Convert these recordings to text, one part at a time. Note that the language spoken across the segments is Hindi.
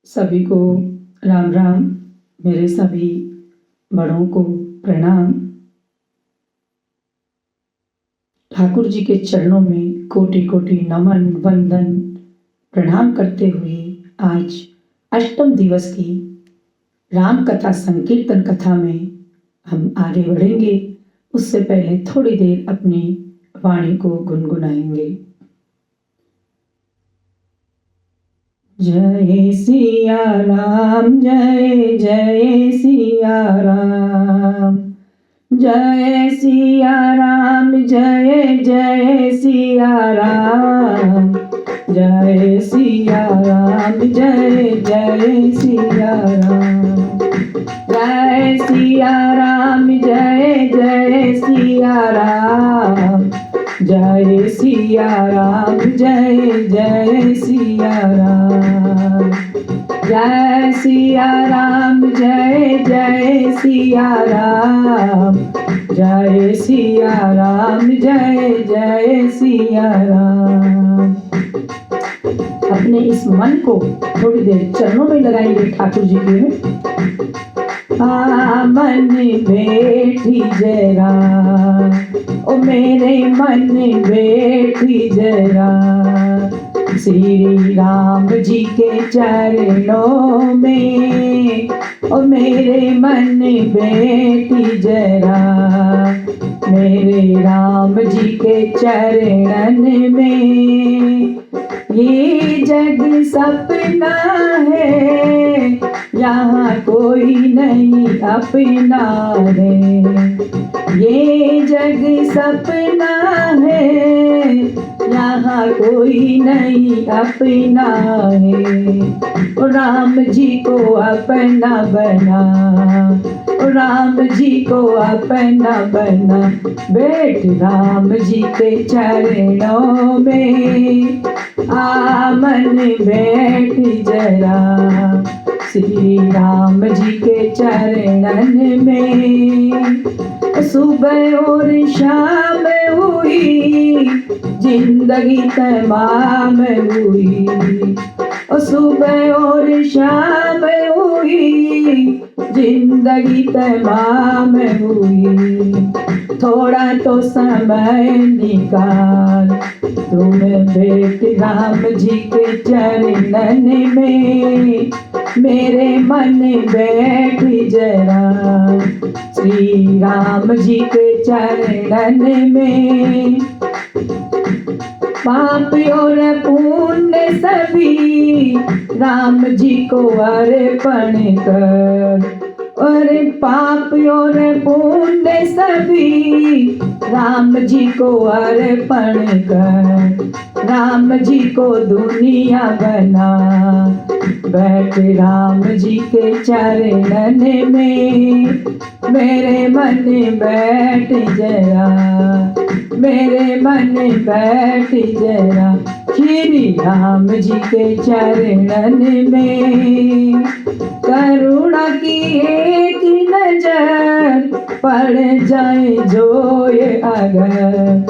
सभी को राम राम। मेरे सभी बड़ों को प्रणाम। ठाकुर जी के चरणों में कोटि कोटि नमन वंदन प्रणाम करते हुए आज अष्टम दिवस की राम कथा संकीर्तन कथा में हम आगे बढ़ेंगे। उससे पहले थोड़ी देर अपनी वाणी को गुनगुनाएंगे। जय सिया राम, जय जय सिया राम, जय सिया राम, जय जय सिया राम, जय सिया राम, जय जय सिया राम, जय सिया राम, जय जय सिया राम, जय सिया राम, जय जय सिया राम, जय सिया राम, जय जय सिया राम, जय सिया राम, जय जय सिया राम। अपने इस मन को थोड़ी देर चरणों में लगाएंगे ठाकुर जी के। मन बैठी जरा, ओ मेरे मन बैठी जरा, श्री राम जी के चरणों में, ओ मेरे मन बैठी जरा, मेरे राम जी के चरणन में। ये जग सपना है, यहाँ कोई नहीं अपना है, ये जग सपना है, यहाँ कोई नहीं अपना है। राम जी को अपना बना, राम जी को अपना बना, बैठ राम जी के चरणों में। मन बैठ जरा, श्री राम जी के चरणन में। सुबह और शाम हुई, जिंदगी तमाम हुई, सुबह और शाम हुई, जिंदगी तमाम हुई। थोड़ा तो समय निकाल तुम बैठ राम जी के चरणन में, मेरे मन बैठ जरा, श्री राम जी के चरणन में। पाप और पुण्य सभी राम जी को अर्पण कर, और पाप और पुण्य सभी राम जी को अर्पण कर, राम जी को दुनिया बना, बैठ राम जी के चरणन में, मेरे मन बैठ जरा, मेरे मन बैठ जरा, श्री राम जी के चरणन में। करुणा की एक नजर पड़ जाए जो ये अगर,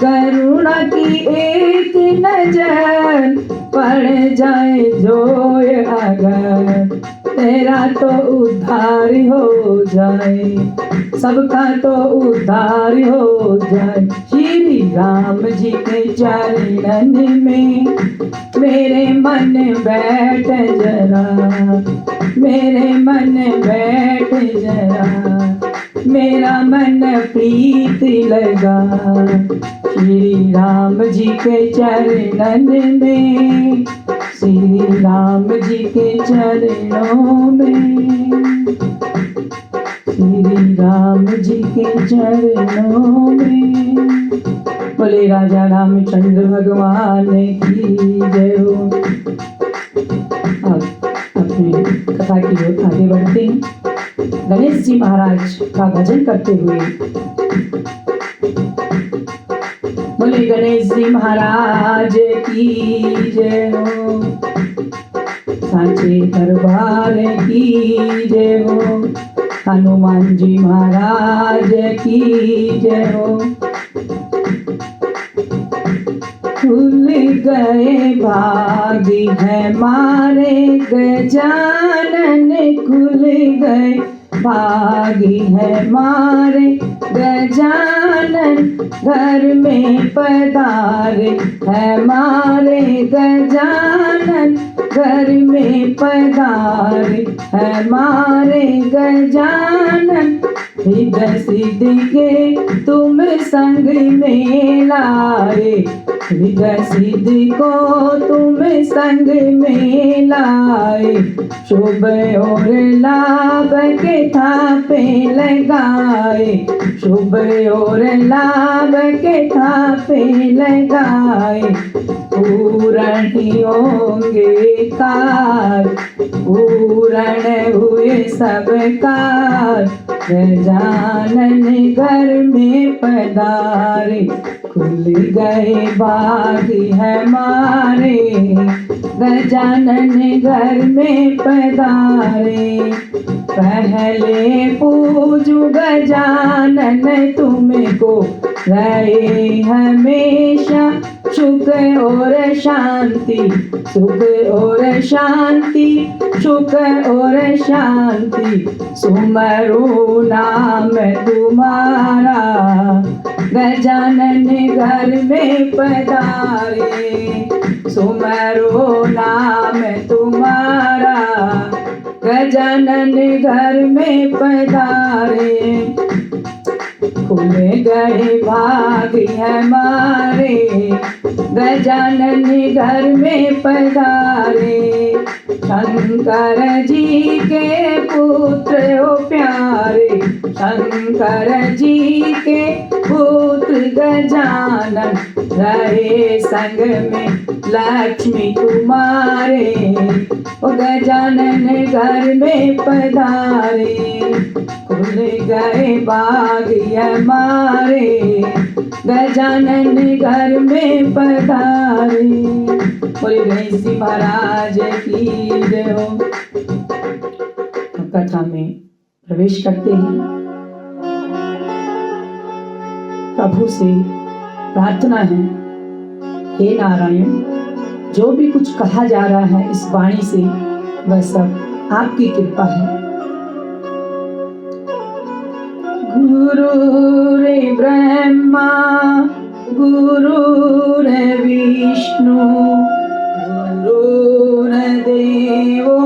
करुणा की एक नजर पड़ जाए जो ये अगर, तेरा तो उद्धार हो जाए, सबका तो उद्धार हो जाए। श्री राम जी के चरणन में, मेरे मन बैठ जरा, मेरे मन बैठ जरा, मेरा मन प्रीत लगा, श्री राम जी के चरणन में, श्री राम जी के चरणों में, श्री राम जी के चरणों में। बोले राजा रामचंद्र भगवान की जय हो। अब अपनी कथा की ओर आगे बढ़ते हैं। गणेश जी महाराज का भजन करते हुए। बोले गणेश जी महाराज की जय हो, सांचे दरबार की जय हो, हनुमान जी महाराज की जय हो। खुल गए भाग हमारे गजानन, खुल गए भाग हमारे गजानन, घर में पधारे हमारे गजानन, घर में पधारे हमारे गजानन, हृदय सिद्धि के तुम संग में लाए, हृदय सिद्धि को तुम संग में लाए, शुभ और लाभ के थापे लगाए, शुभ और लाभ के थापे लगाए, पूर्ण होंगे काज, पूर्ण हुए सब काज, गजानन घर में पधारे, खुल गए भाग हमारे गजानन घर में पधारे, पहले पूजू गजानन तुमको, रहे हमेशा सुख और शांति, सुख और शांति, सुख और शांति, सुमरो नाम तुम्हारा, गजानन घर में पधारे, सुमरो नाम तुम्हारा, गजानन घर में पधारे, खुल गए भाग हमारे गजानन घर में पधारे, शंकर जी के पुत्र ओ प्यारे, शंकर जी के पुत्र गजानन, रहे संग में लक्ष्मी तुम्हारे, ओ गजानन घर में पधारे, खुल गए भाग हमारे गजानन घर में पधारे। बोले गणेश जी महाराज की जय हो। कथा में प्रवेश करते ही प्रभु से प्रार्थना है, हे नारायण, जो भी कुछ कहा जा रहा है इस वाणी से वह सब आपकी कृपा है। गुरु रे ब्रह्मा गुरु रे विष्णु गुरु रे देवो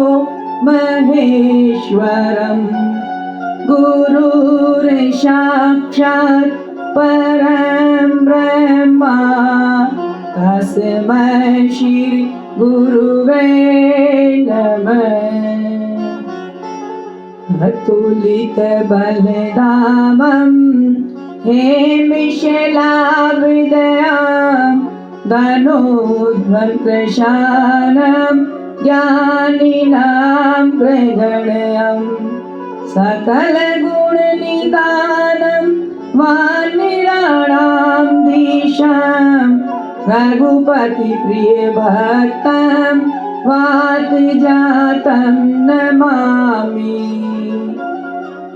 महेश्वरम, गुरु रे साक्षात् परम ब्रह्मा, तस्मै श्री गुरुवे नमः। अतुलित बलधामं हेमिशलाभिदयां, धनुध्वं प्रशानं ज्ञानिनां प्रगणयं, सकल गुण निदानं वानिराणां दिशां, रघुपति प्रिय भक्तं वात जातं नमामि।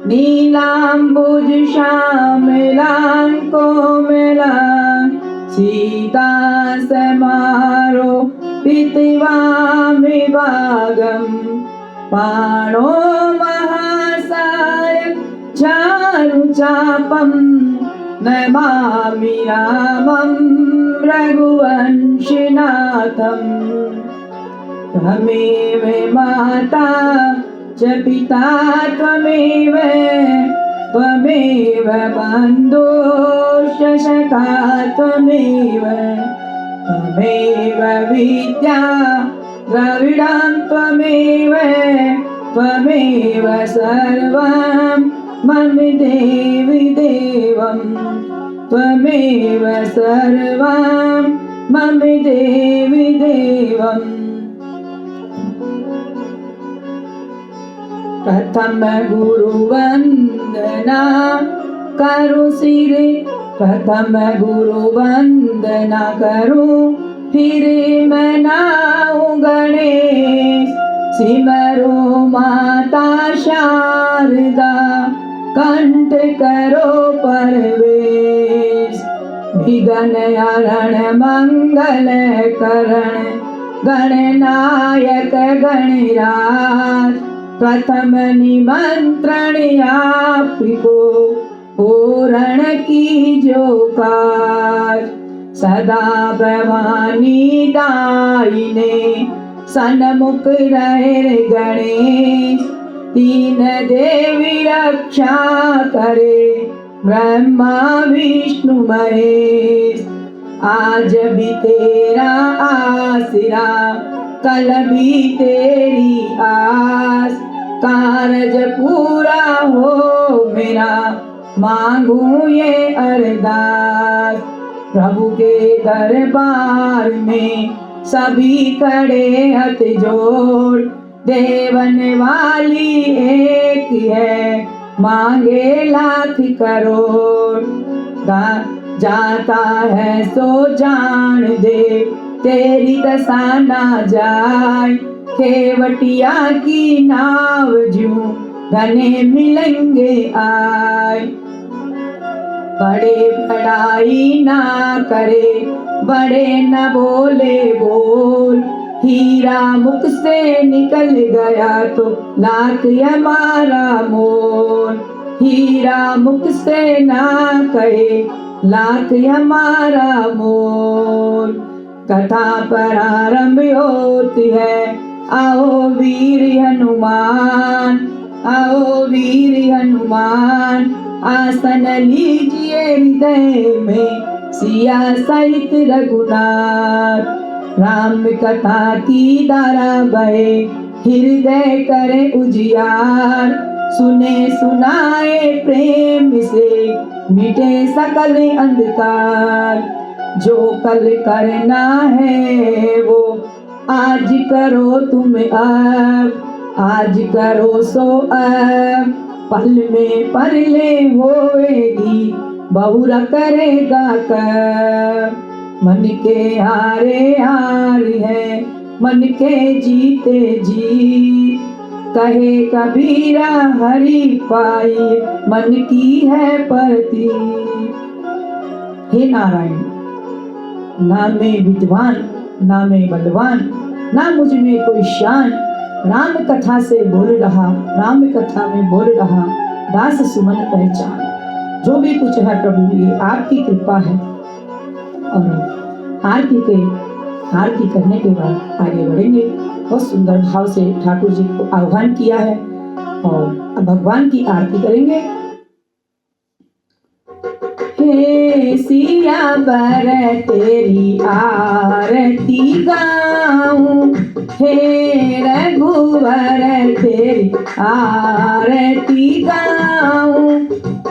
नीलाम्बुज श्यामलां कोमलां सीता समारोपितवामि भागं, पाणो महासाय चारुचापं, नमामि रामं रघुवंशनाथं। त्वमेव माता च पिता त्वमेव, त्वमेव बन्धुश्च सखा त्वमेव, त्वमेव विद्या द्रविडं त्वमेव, त्वमेव सर्वं मम देवि देवं, त्वमेव सर्वं मम देवि देवम्। प्रथम गुरु वंदना करो सिर, प्रथम गुरु वंदना करो फिर मनाऊं गणेश, सिमरो माता शारदा कंठ करो परवेश, विघ्न हरण मंगल करण गणनायक गणराज प्रथम निमंत्रण आपको पूर्ण की जो काज सदा भवानी दायिने सन्मुख रहे गणेश तीन देवी रक्षा करे ब्रह्मा विष्णु महेश आज भी तेरा आसरा कल भी तेरी आस कारज पूरा हो मेरा मांगू ये अरदास प्रभु के दरबार में सभी खड़े हाथ जोड़ देवन वाली एक है मांगे लाख करोड़ जाता है सो जान दे तेरी दशा ना जाए खेवटिया की नाव जू धने मिलेंगे आए बड़े बड़ाई ना करे बड़े न बोले बोल हीरा मुख से निकल गया तो लाख हमारा मोल हीरा मुख से ना कहे लाख हमारा मोल कथा प्रारंभ होती है आओ वीर हनुमान आओ वीर हनुमान आसन लीजिए हृदय में सिया सहित रघुनाथ राम कथा की धारा बहे हृदय करे उजियार सुने सुनाए प्रेम से मिटे सकल अंधकार जो कल करना है वो आज करो तुम अब आज करो सो अब पल में परले होएगी बहुरा करेगा कर मन के हारे हार है मन के जीते जीत कहे कबीरा हरि पाई मन की है परती हे नारायण ना मैं विद्वान ना मैं बलवान ना मुझ में कोई शान राम कथा से बोल रहा राम कथा में बोल रहा दास सुमन पहचान जो भी कुछ है प्रभु ये आपकी कृपा है और आरती करने के बाद आगे बढ़ेंगे। बहुत सुंदर भाव से ठाकुर जी को आह्वान किया है और अब भगवान की आरती करेंगे। हे सिया बर तेरी आरती गाऊं हे रघुवर तेरी आरती गाऊं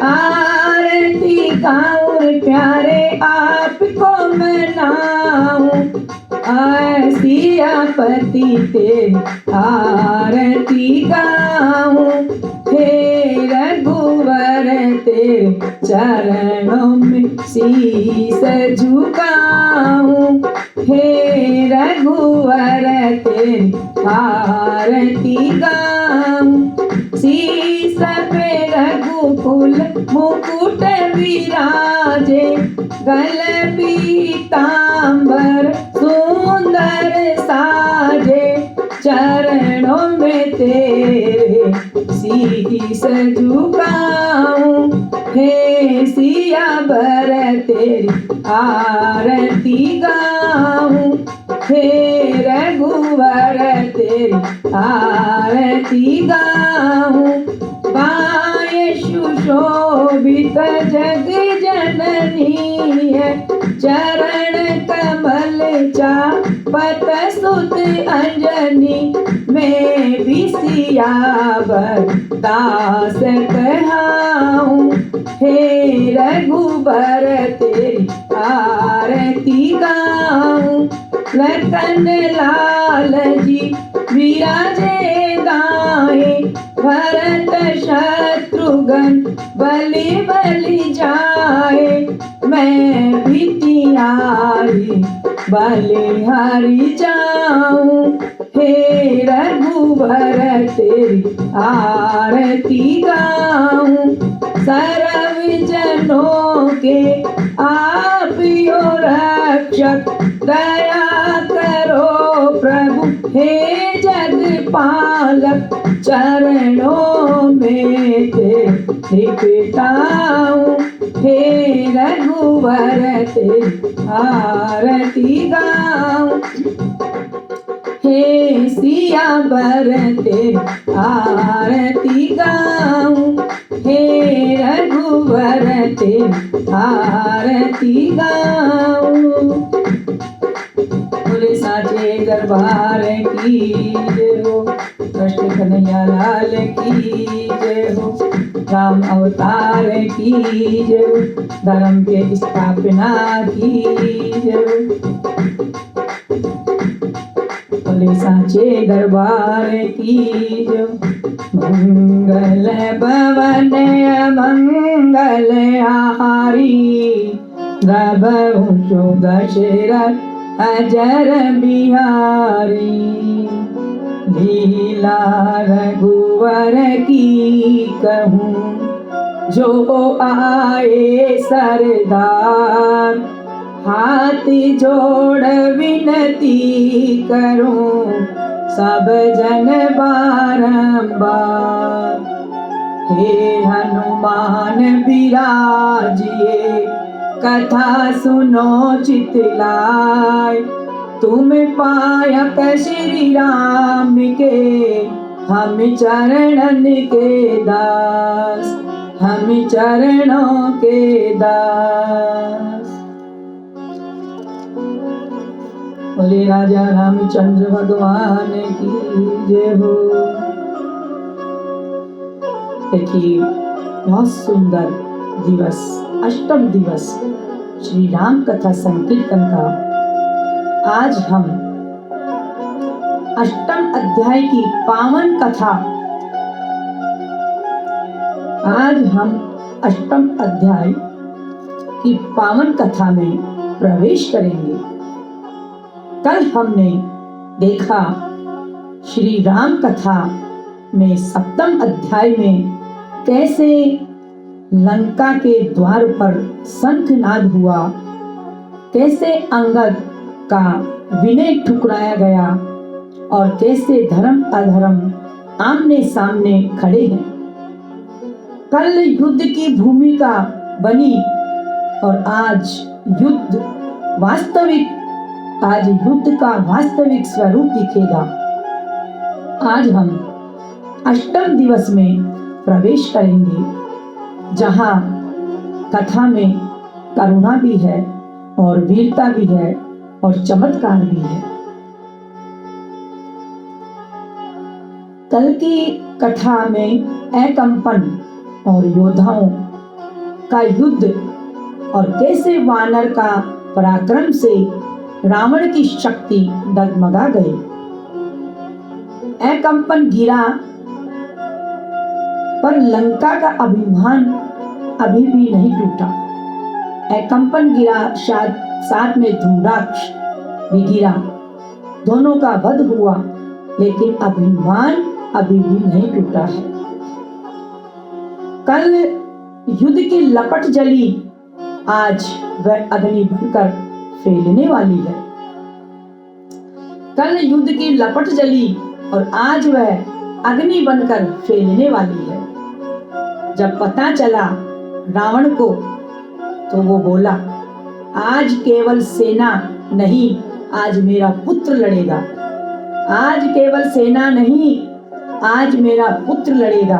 आरती गाऊं प्यारे आपको मनाऊं सियापति तेरी आरती गाऊं हे रघुवर तेरे चरणों में शीस झुकाऊं हे रघुवर तेरी आरती गाऊं शीस पे रघुकुल मुकुट विराजे गल पीतांबर सुंदर साजे चरणों में तेरे शीस झुकाऊं हे सिया बर तेरी आरती गाऊं हे रघुवर तेरी आरती गाऊं पाए सुशोभित जग जननी है चरण कमल चापत सुत अंजनी मैं भी सियावर दास कहाऊं हे रघुबर तेरी आरती गाऊं लखन लाल जी विराजे दाएं भरत शत्रुघ्न बलि बलि जाए मैं भी तिहारी बलिहारी जाऊं हे रघुबर तेरी आरती गाऊं सर्व जनों के आप हे जगपालक चरणों में तेरे लिपटाऊं, हे रघुवर तेरी आरती गाऊं, हे सियावर तेरी आरती गाऊं, हे रघुवर तेरी आरती गाऊं। बोले साचे दरबार की जय हो, कृष्ण कन्हैया लाल की जय हो, राम अवतार की जय हो, धर्म के स्थापना की जय हो। बोले साचे दरबार की जय हो। मंगल भवन मंगल हारी, प्रभु दशरथ अजर बिहारी, लीला रघुवर की कहूँ, जो आए सरदार, हाथ जोड़ विनती करूं, सब जन बारंबार, हे हनुमान बिराजिए, कथा सुनो चितलाय, तुम पायक श्री राम के, हम चरणन के दास, हम चरणों के दास। बोले राजा रामचंद्र भगवान की जय हो। देखिए बहुत सुंदर दिवस, अष्टम दिवस श्री राम कथा संकीर्तन का। आज हम अष्टम अध्याय की पावन कथा, आज हम अष्टम अध्याय की पावन कथा में प्रवेश करेंगे। कल हमने देखा श्री राम कथा में सप्तम अध्याय में कैसे लंका के द्वार पर शंखनाद हुआ, कैसे अंगद का विनय ठुकराया गया और कैसे धर्म अधर्म आमने सामने खड़े हैं। कल युद्ध की भूमिका बनी और आज युद्ध का वास्तविक स्वरूप दिखेगा। आज हम अष्टम दिवस में प्रवेश करेंगे, जहां कथा में करुणा भी है और वीरता भी है और चमत्कार भी है। कल की कथा में अकंपन और योद्धाओं का युद्ध और कैसे वानर का पराक्रम से रावण की शक्ति डगमगा गई। अकंपन गिरा पर लंका का अभिमान अभी भी नहीं टूटा। अकंपन गिरा, साथ में धूम्राक्ष भी गिरा, दोनों का वध हुआ, लेकिन अभिमान अभी भी नहीं टूटा है। कल युद्ध की लपट जली, आज वह अग्नि बनकर फैलने वाली है। कल युद्ध की लपट जली और आज वह अग्नि बनकर फैलने वाली है। जब पता चला रावण को तो वो बोला, आज केवल सेना नहीं, आज मेरा पुत्र लड़ेगा। आज केवल सेना नहीं, आज मेरा पुत्र लड़ेगा।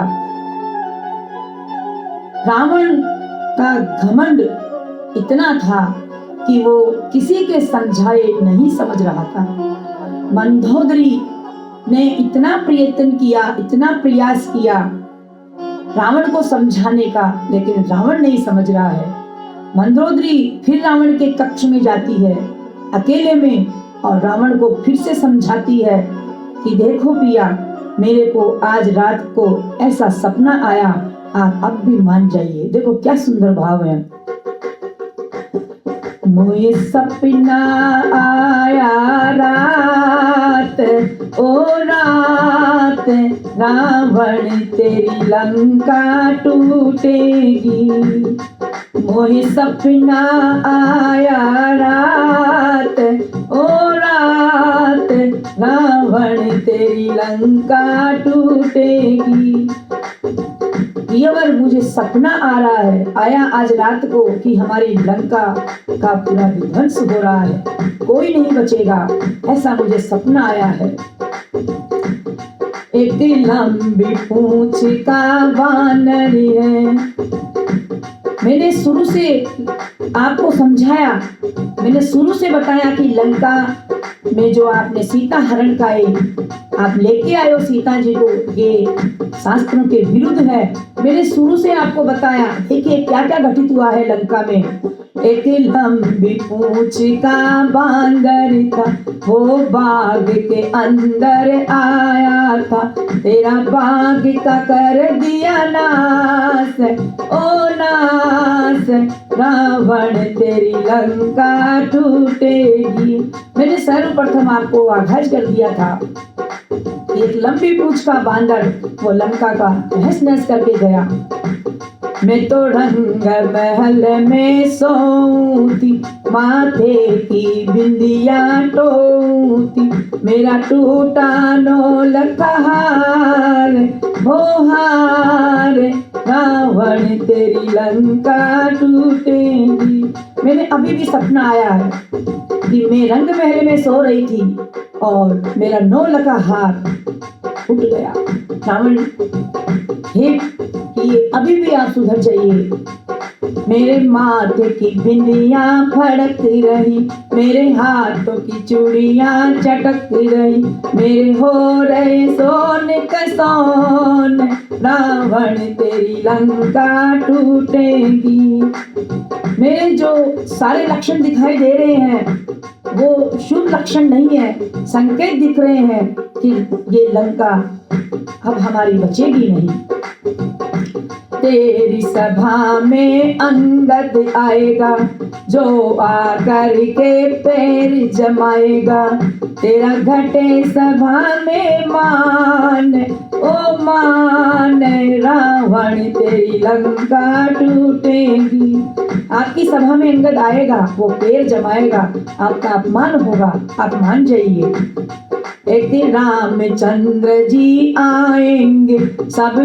रावण का घमंड इतना था कि वो किसी के समझाए नहीं समझ रहा था। मंदोदरी ने इतना प्रयत्न किया, इतना प्रयास किया रावण को समझाने का, लेकिन रावण नहीं समझ रहा है। मंदोदरी फिर रावण के कक्ष में जाती है अकेले में और रावण को फिर से समझाती है कि देखो पिया, मेरे को आज रात को ऐसा सपना आया, आप अब भी मान जाइए। देखो क्या सुंदर भाव है। मोए सपना आया रात, ओ रात, रावण तेरी लंका टूटेगी। मोहि सपना आया रात, ओ रात, रावण तेरी लंका टूटेगी। पियवर मुझे सपना आ रहा है, आया आज रात को कि हमारी लंका का पूरा विध्वंस हो रहा है, कोई नहीं बचेगा, ऐसा मुझे सपना आया है। एक लंबी पूंछ का वानर है। मैंने शुरू से आपको समझाया, मैंने शुरू से बताया कि लंका में जो आपने सीता हरण का आप लेके आए हो सीता जी को, ये शास्त्रों के विरुद्ध है। मैंने शुरू से आपको बताया, देखिए क्या क्या घटित हुआ है लंका में। एक लंबी पूंछ का बांदर था, वो बाग के अंदर आया था, तेरा बाग का कर दिया नाश, ओ नाश, रावण तेरी लंका टूटेगी। मैंने सर्वप्रथम आपको आगाज कर दिया था, एक लंबी पूंछ का बांदर वो लंका का तहस नहस करके गया। मैं तो रंग महल में सोती, माथे की बिंदिया टोती, मेरा टूटा नौलख हार, हो हार, रावण तेरी लंका टूटेगी। मैंने अभी भी सपना आया है कि मैं रंग महल में सो रही थी और मेरा नौलखा हार उठ गया। रावण हे कि अभी भी आप सुधर जाइए। मेरे माथे की बिंदियां फड़क रही, मेरे हाथों की चूड़ियां चटक रही, मेरे हो रहे सोन का सोन, रावण तेरी लंका टूटेगी। मेरे जो सारे लक्षण दिखाई दे रहे हैं वो शुभ लक्षण नहीं है, संकेत दिख रहे हैं कि ये लंका अब हमारी बचेगी नहीं। तेरी सभा में अंगद आएगा, जो आकर के पैर जमाएगा, तेरा घटे सभा में मान, ओ मान, रावण तेरी लंका टूटेगी। आपकी सभा में अंगद आएगा, वो पैर जमाएगा, आपका अपमान होगा, आप मान जाइए। एक दिन रामचंद्र जी आएंगे, संग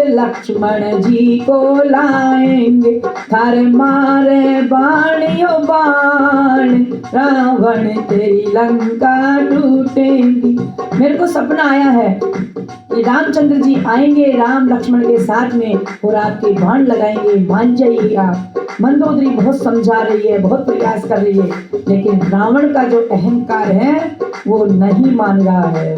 लक्ष्मण जी को लाएंगे, थारे मारे बाणियों बाण, रावण तेरी लंका टूटेगी। मेरे को सपना आया है कि रामचंद्र जी आएंगे राम लक्ष्मण के साथ में और आपके बाण लगाएंगे, मान जाइए आप। मंदोदरी बहुत समझा रही है, बहुत प्रयास कर रही है, लेकिन रावण का जो अहंकार है वो नहीं मान रहा है।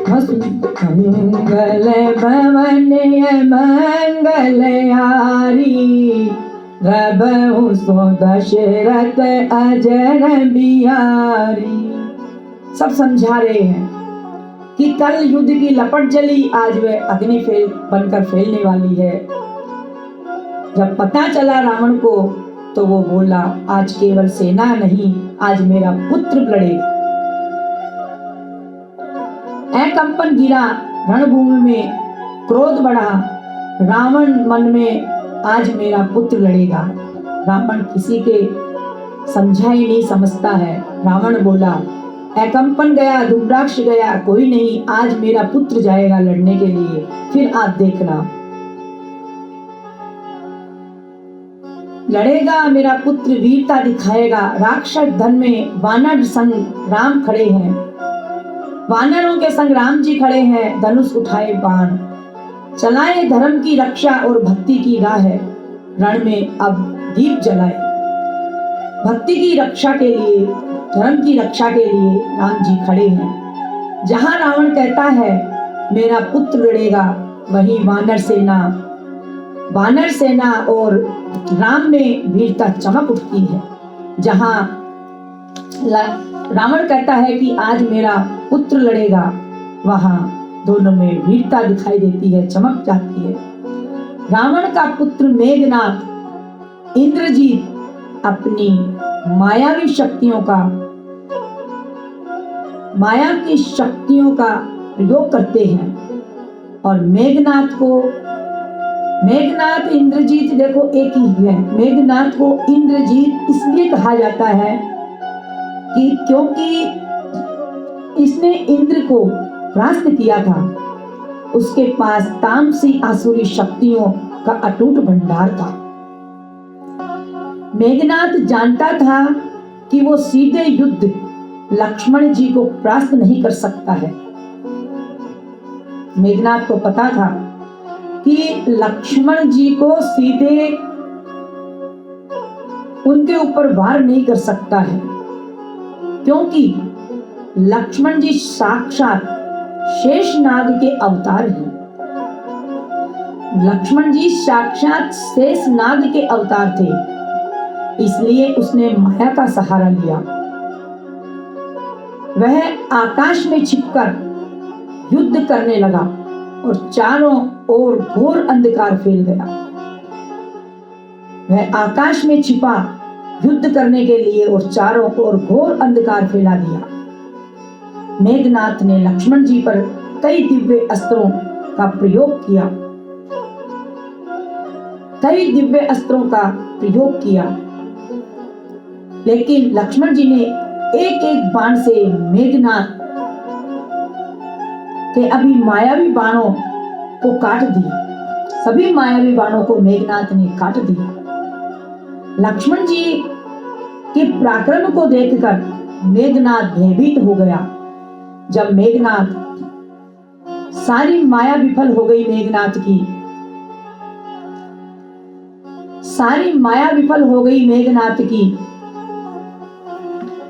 मंगल भवन मंगल हारी, रबहु सो दशरथ अजर बिहारी। सब समझा रहे हैं कि कल युद्ध की लपट जली, आज वह अग्नि बनकर फैलने वाली है। जब पता चला रावण को तो वो बोला, आज केवल सेना नहीं, आज मेरा पुत्र लड़ेगा। कंपन गिरा रणभूमि में, क्रोध बढ़ा रावण मन में, आज मेरा पुत्र लड़ेगा। रावण किसी के समझा ही नहीं समझता है। रावण बोला, कंपन गया, धूम्राक्ष गया, कोई नहीं, आज मेरा पुत्र जाएगा लड़ने के लिए, फिर आप देखना, लड़ेगा मेरा पुत्र, वीरता दिखाएगा। राक्षस धन में वानर संग राम खड़े हैं, वानरों के संग राम जी खड़े हैं, धनुष उठाए बाण चलाए, धर्म की रक्षा और भक्ति की राह है, रण में अब दीप जलाए। भक्ति की रक्षा के लिए, धर्म की रक्षा के लिए राम जी खड़े हैं। जहां रावण कहता है मेरा पुत्र लड़ेगा, वहीं वानर सेना और राम में वीरता चमक उठती है। जहां रावण कहता है कि आज मेरा पुत्र लड़ेगा, वहां दोनों में वीरता दिखाई देती है, चमक जाती है। रावण का पुत्र मेघनाथ इंद्रजीत अपनी मायावी शक्तियों की शक्तियों का प्रयोग करते हैं और मेघनाथ इंद्रजीत देखो एक ही है। मेघनाथ को इंद्रजीत इसलिए कहा जाता है कि क्योंकि इसने इंद्र को परास्त किया था। उसके पास तामसी आसुरी शक्तियों का अटूट भंडार था। मेघनाथ जानता था कि वो सीधे युद्ध लक्ष्मण जी को परास्त नहीं कर सकता है। मेघनाथ को पता था कि लक्ष्मण जी को सीधे उनके ऊपर वार नहीं कर सकता है, क्योंकि लक्ष्मण जी साक्षात शेषनाग के अवतार हैं। लक्ष्मण जी साक्षात शेषनाग के अवतार थे, इसलिए उसने माया का सहारा लिया। वह आकाश में छिपकर युद्ध करने लगा और चारों ओर घोर अंधकार फैल गया। वह आकाश में छिपा युद्ध करने के लिए और चारों ओर घोर अंधकार फैला दिया। मेघनाथ ने लक्ष्मण जी पर कई दिव्य अस्त्रों का प्रयोग किया, लेकिन लक्ष्मण जी ने एक एक बाण से मेघनाथ के अभी मायावी बाणों को काट दिया। सभी मायावी बाणों को मेघनाथ ने काट दिया। लक्ष्मण जी के पराक्रम को देखकर मेघनाथ भयभीत हो गया। जब मेघनाथ सारी माया विफल हो गई, मेघनाथ की,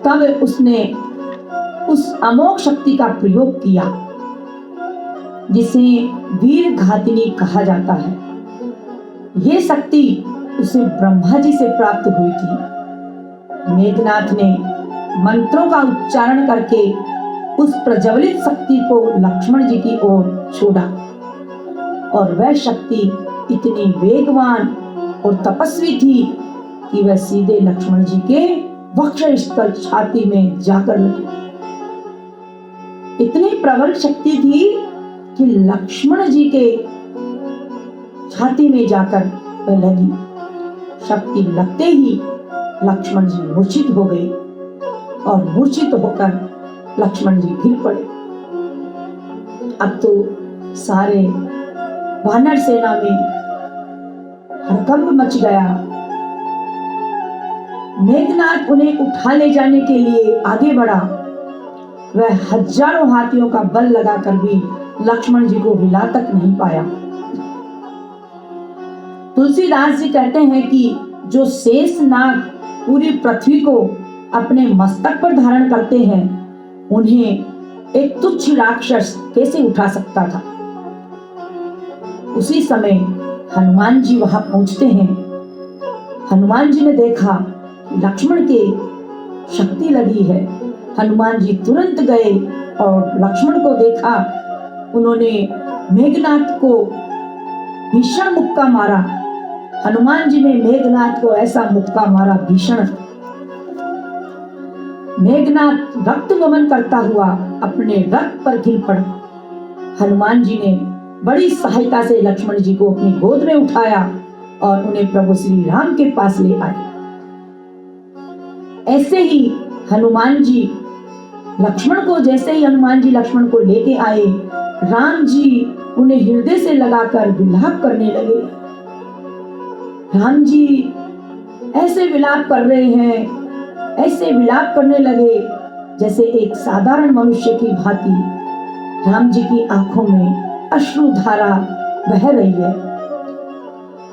तब उसने उस अमोघ शक्ति का प्रयोग किया जिसे वीर घातिनी कहा जाता है। ये शक्ति उसे ब्रह्मा जी से प्राप्त हुई थी। मेघनाथ ने मंत्रों का उच्चारण करके उस प्रज्वलित शक्ति को लक्ष्मण जी की ओर छोड़ा और वह शक्ति इतनी वेगवान और तपस्वी थी कि वह सीधे लक्ष्मण जी के वक्षस्थल छाती में जाकर लगी। इतनी प्रबल शक्ति थी कि लक्ष्मण जी के छाती में जाकर वह लगी। शक्ति लगते ही लक्ष्मण जी मूर्छित हो गए और मूर्छित होकर लक्ष्मण जी गिर पड़े। अब तो सारे वानर सेना में हड़कंप मच गया। मेघनाथ उन्हें उठा ले जाने के लिए आगे बढ़ा। वह हजारों हाथियों का बल लगाकर भी लक्ष्मण जी को हिला तक नहीं पाया। तुलसीदास जी कहते हैं कि जो शेषनाग पूरी पृथ्वी को अपने मस्तक पर धारण करते हैं, उन्हें एक तुच्छ राक्षस कैसे उठा सकता था। उसी समय हनुमान जी वहां पहुंचते हैं। हनुमान जी ने देखा लक्ष्मण के शक्ति लगी है। हनुमान जी तुरंत गए और लक्ष्मण को देखा। उन्होंने मेघनाथ को भीषण मुक्का मारा। हनुमान जी ने मेघनाथ को ऐसा मुक्का मारा भीषण, मेघनाथ रक्त वमन करता हुआ अपने रथ पर गिर पड़ा। हनुमान जी ने बड़ी सहायता से लक्ष्मण जी को अपनी गोद में उठाया और उन्हें प्रभु श्री राम के पास ले आए। ऐसे ही हनुमान जी लक्ष्मण को लेके आए, राम जी उन्हें हृदय से लगाकर विलाप करने लगे। राम जी ऐसे विलाप कर रहे हैं, ऐसे विलाप करने लगे जैसे एक साधारण मनुष्य की भांति। राम जी की आंखों में अश्रु धारा बह रही है,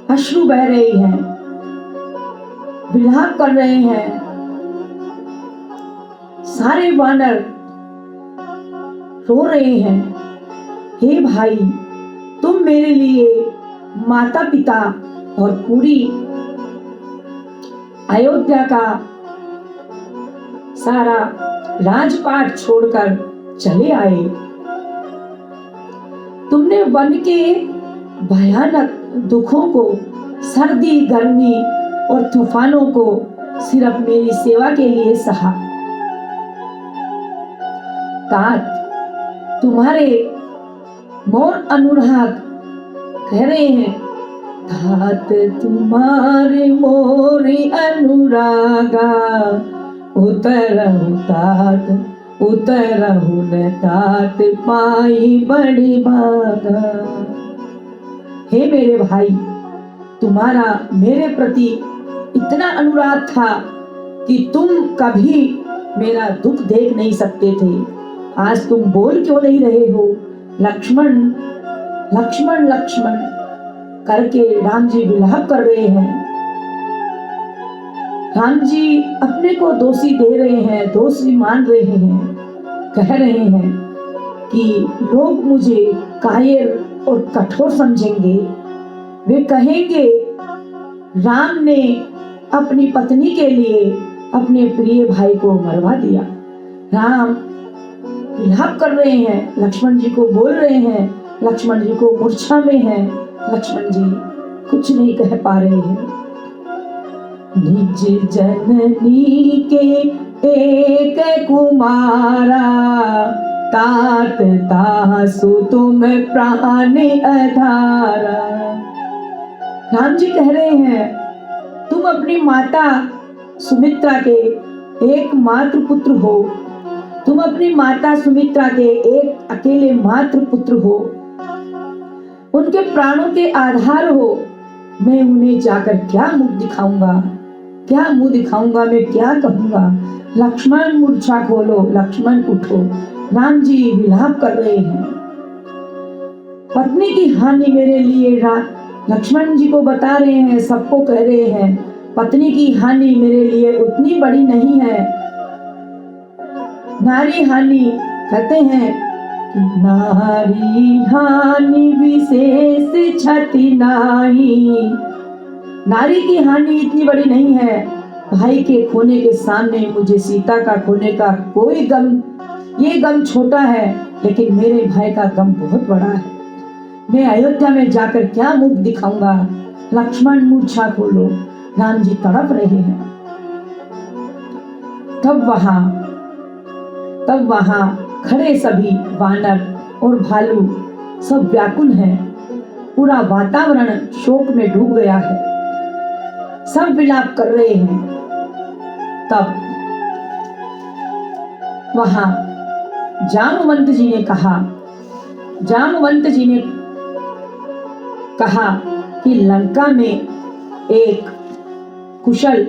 अश्रु बह रही हैं, विलाप कर रहे हैं। सारे वानर रो रहे हैं, हे भाई, तुम मेरे लिए माता पिता और पूरी अयोध्या का सारा राजपाट छोड़कर चले आए। तुमने वन के भयानक दुखों को, सर्दी, गर्मी और तूफानों को सिर्फ मेरी सेवा के लिए सहा। तात, तुम्हारे मोर अनुराग कह रहे हैं, तात तुम्हारे मोरी अनुरागा, उतरहु तात उतरहु न तात पाई बड़ी भागा। हे मेरे भाई, तुम्हारा मेरे प्रति इतना अनुराग था कि तुम कभी मेरा दुख देख नहीं सकते थे। आज तुम बोल क्यों नहीं रहे हो? लक्ष्मण लक्ष्मण लक्ष्मण करके राम जी विलाप कर रहे हैं। राम जी अपने को दोषी दे रहे हैं, दोषी मान रहे हैं, कह रहे हैं कि लोग मुझे कायर और कठोर समझेंगे। वे कहेंगे राम ने अपनी पत्नी के लिए अपने प्रिय भाई को मरवा दिया। राम विलाप कर रहे हैं, लक्ष्मण जी को बोल रहे हैं, लक्ष्मण जी को मूर्छा में हैं, लक्ष्मण जी कुछ नहीं कह पा रहे हैं। निज जननी के एक कुमारा, तात तासु तुम प्राण अधारा। राम जी कह रहे हैं, तुम अपनी माता सुमित्रा के एक मात्र पुत्र हो, तुम अपनी माता सुमित्रा के एक अकेले मात्र पुत्र हो, उनके प्राणों के आधार हो। मैं उन्हें जाकर क्या मुख दिखाऊंगा, क्या मुंह दिखाऊंगा, मैं क्या कहूंगा? लक्ष्मण मूर्छा खोलो, लक्ष्मण उठो। राम जी विलाप कर रहे हैं। पत्नी की हानि मेरे लिए लक्ष्मण जी को बता रहे हैं, सबको कह रहे हैं, पत्नी की हानि मेरे लिए उतनी बड़ी नहीं है। नारी हानि कहते हैं कि नारी हानि विशेष क्षति नाही। नारी की हानि इतनी बड़ी नहीं है। भाई के खोने के सामने मुझे सीता का खोने का कोई गम, ये गम छोटा है, लेकिन मेरे भाई का गम बहुत बड़ा है। मैं अयोध्या में जाकर क्या मुख दिखाऊंगा? लक्ष्मण मूर्छा खोलो। राम जी तड़प रहे हैं। तब वहां खड़े सभी वानर और भालू सब व्याकुल हैं। पूरा वातावरण शोक में डूब गया है, सब विलाप कर रहे हैं। तब वहां जामवंत जी ने कहा कि लंका में एक कुशल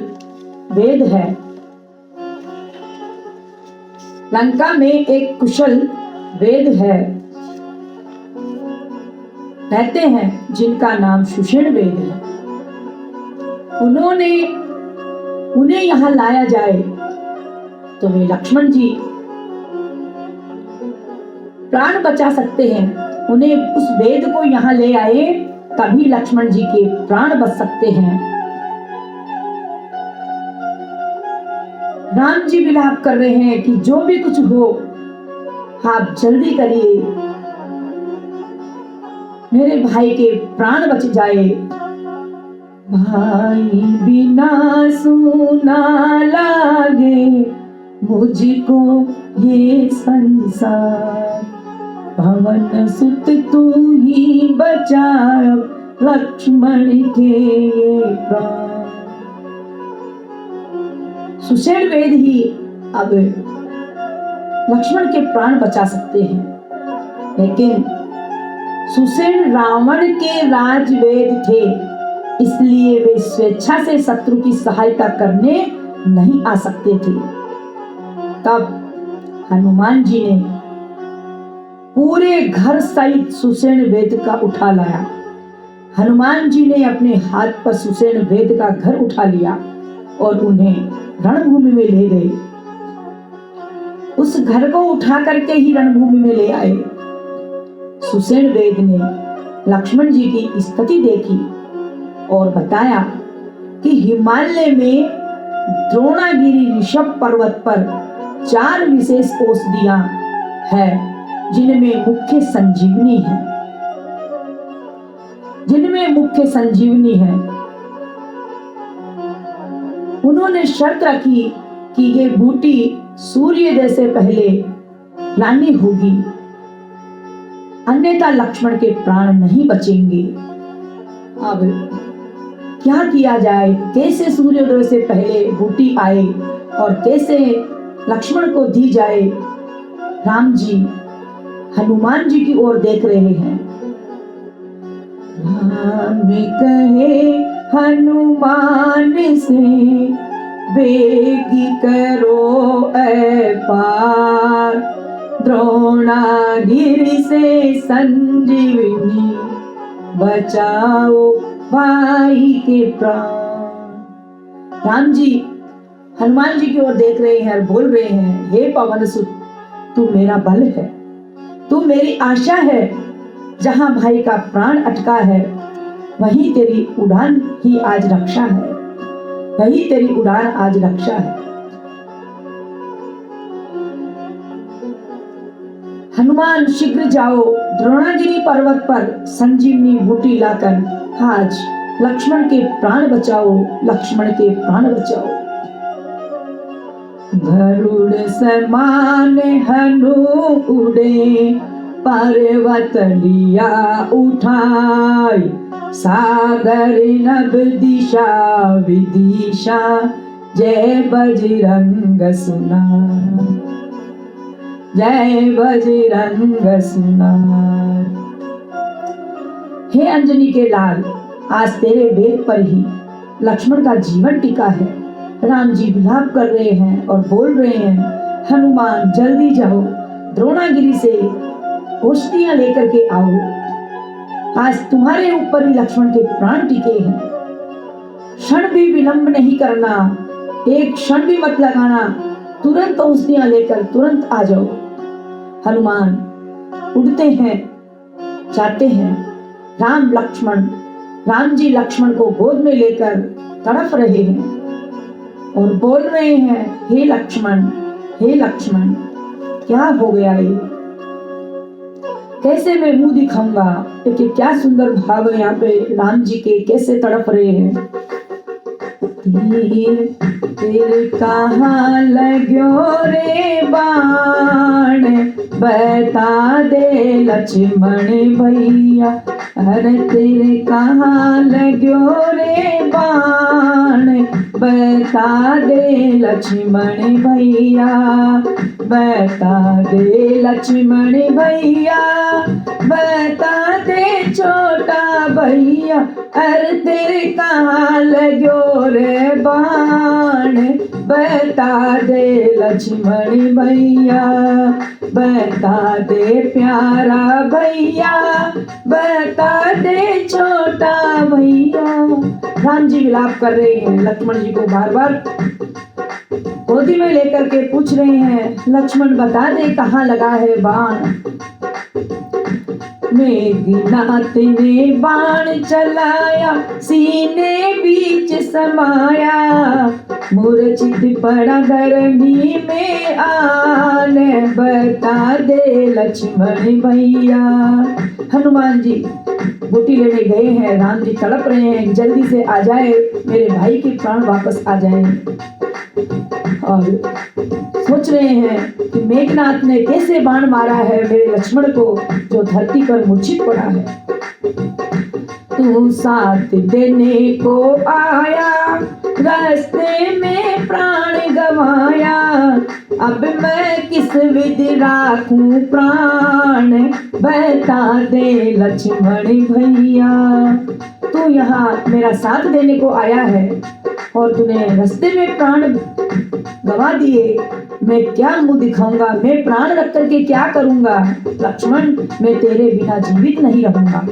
वेद है, लंका में एक कुशल वेद है, कहते हैं जिनका नाम सुषेण वेद है। उन्हें यहां लाया जाए तो वे लक्ष्मण जी प्राण बचा सकते हैं। उन्हें उस वेद को यहां ले आए, तभी लक्ष्मण जी के प्राण बच सकते हैं। राम जी विलाप कर रहे हैं कि जो भी कुछ हो आप जल्दी करिए, मेरे भाई के प्राण बच जाए। भाई बिना सुना लागे मुझको ये संसार, पवन सुत तू ही बचा लक्ष्मण के ये प्राण। सुषेण वेद ही अब लक्ष्मण के प्राण बचा सकते हैं, लेकिन सुषेण रावण के राजवेद थे, इसलिए वे स्वेच्छा से शत्रु की सहायता करने नहीं आ सकते थे। तब हनुमान जी ने पूरे घर सहित सुषेण वेद का उठा लाया। हनुमान जी ने अपने हाथ पर सुषेण वेद का घर उठा लिया और उन्हें रणभूमि में ले गए। उस घर को उठा करके ही रणभूमि में ले आए। सुषेण वेद ने लक्ष्मण जी की स्थिति देखी और बताया कि हिमालय में द्रोणागिरी ऋषभ पर्वत पर 4 विशेष औषधियां हैं, जिनमें मुख्य संजीवनी है। उन्होंने शर्त रखी कि ये बूटी सूर्योदय से पहले लानी होगी। अन्यथा लक्ष्मण के प्राण नहीं बचेंगे। अब क्या किया जाए? कैसे सूर्योदय से पहले बूटी आए और कैसे लक्ष्मण को दी जाए? राम जी हनुमान जी की ओर देख रहे हैं। राम कहे हनुमान से, बेगी करो ऐ पार, द्रोणागिरि से संजीवनी, बचाओ भाई के प्राण। राम जी हनुमान जी की ओर देख रहे हैं और बोल रहे हैं, हे पवन सुत, तू मेरा बल है, तू मेरी आशा है। जहां भाई का प्राण अटका है वहीं तेरी उड़ान ही आज रक्षा है, वही तेरी उड़ान आज रक्षा है। हनुमान शीघ्र जाओ, द्रोणागिरी पर्वत पर संजीवनी बूटी लाकर आज लक्ष्मण के प्राण बचाओ, लक्ष्मण के प्राण बचाओ। गरुड़ समान हनु उड़े, पर्वत लिया उठाई, सागर नभ दिशा विदिशा, जय बजरंग सुनार, जय बजरंग सुनार। हे अंजनी के लाल, आज तेरे वेग पर ही लक्ष्मण का जीवन टिका है। राम जी विलाप कर रहे हैं और बोल रहे हैं, हनुमान जल्दी जाओ, द्रोणागिरी से औषधियां लेकर के आओ, आज तुम्हारे ऊपर ही लक्ष्मण के प्राण टिके हैं। क्षण भी विलंब नहीं करना, एक क्षण भी मत लगाना, तुरंत औषधियां लेकर तुरंत आ जाओ। हनुमान उड़ते हैं, जाते हैं। राम जी लक्ष्मण को गोद में लेकर तड़प रहे हैं और बोल रहे हैं, हे लक्ष्मण, हे लक्ष्मण, क्या हो गया ये? कैसे मैं मुंह दिखाऊंगा? देखिए क्या सुंदर भाव है यहाँ पे राम जी के, कैसे तड़प रहे हैं। तेरे कहाँ लग्यो रे बाण, बता दे लक्ष्मण भैया, अरे तेरे कहाँ लग्यो रे बाण, बता दे लक्ष्मण भैया, बता दे लक्ष्मण भैया, बता दे छोटा भैया, अरे तेरे कहाँ लग्यो रे बाण, बता दे लक्ष्मण भैया, बता दे प्यारा भैया, बता दे छोटा भैया। राम जी विलाप कर रहे हैं, लक्ष्मण जी को बार बार गोदी में लेकर के पूछ रहे हैं, लक्ष्मण बता दे कहाँ लगा है बाण। मेघनाथ ने बाण चलाया, सीने बीच समाया, मूर्छित पड़ा धरनी में आन, बता दे लक्ष्मण भैया। हनुमान जी बूटी लेने गए हैं, राम जी तड़प रहे हैं, जल्दी से आ जाए, मेरे भाई के प्राण वापस आ जाएं। और सोच रहे हैं कि मेघनाथ ने कैसे बाण मारा है मेरे लक्ष्मण को, जो धरती पर मूर्छित पड़ा है। तू साथ देने को आया, रास्ते में प्राण गवाया, अब मैं किस विधि राखूं प्राण, बता दे लक्ष्मण भैया। तू यहाँ मेरा साथ देने को आया है और तूने रास्ते में प्राण गवा दिए, मैं क्या मुंह दिखाऊंगा, मैं प्राण रख करके क्या करूंगा? लक्ष्मण, मैं तेरे बिना जीवित नहीं रहूंगा।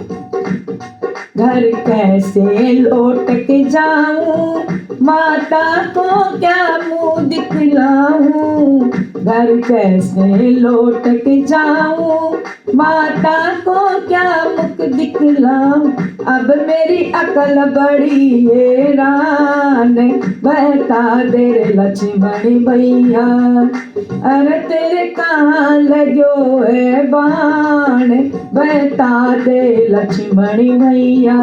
घर कैसे लौट के जाऊं, माता को क्या मुंह दिखलाऊं, घर कैसे लौट के जाऊं, माता को क्या मुख दिखलाऊं, अब मेरी अकल बड़ी हैरान, बता दे लक्ष्मण भैया, अरे तेरे कहाँ लग्यो है बाण, बता दे लक्ष्मण भैया।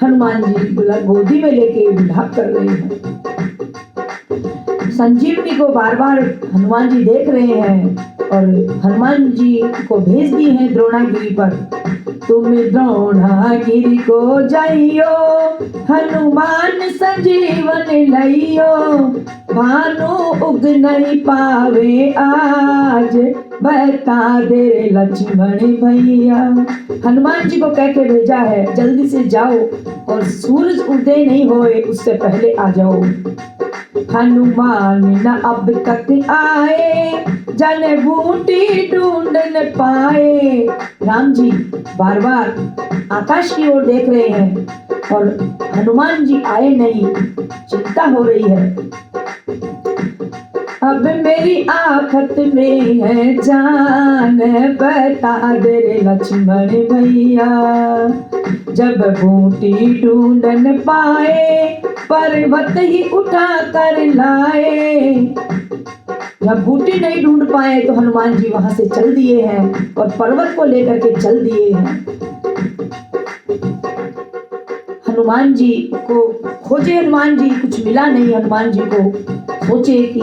हनुमान जी गोदी में लेके विलाप कर रहे हैं। संजीवनी को बार बार हनुमान जी देख रहे हैं और हनुमान जी को भेज दिए हैं द्रोणागिरी पर। तुम द्रोणागिरी को जाइयो, हनुमान संजीवन लइयो, भानु उग नहीं पावे आज, बता दे लक्ष्मण भैया। हनुमान जी को कह के भेजा है जल्दी से जाओ और सूरज उदय नहीं होए उससे पहले आ जाओ। हनुमान न अब तक आए, जन बूटी ढूंढ न पाए। राम जी बार बार आकाश की ओर देख रहे हैं और हनुमान जी आए नहीं, चिंता हो रही है। अब मेरी आफत में है जान, बता दे लक्ष्मण भैया। जब बूटी ढूंढ न पाए, पर्वत ही उठा कर लाए। जब बूटी नहीं ढूंढ पाए तो हनुमान जी वहां से चल दिए हैं और पर्वत को लेकर के चल दिए हैं। हनुमान जी को खोजे, हनुमान जी कुछ मिला नहीं। हनुमान जी को सोचे कि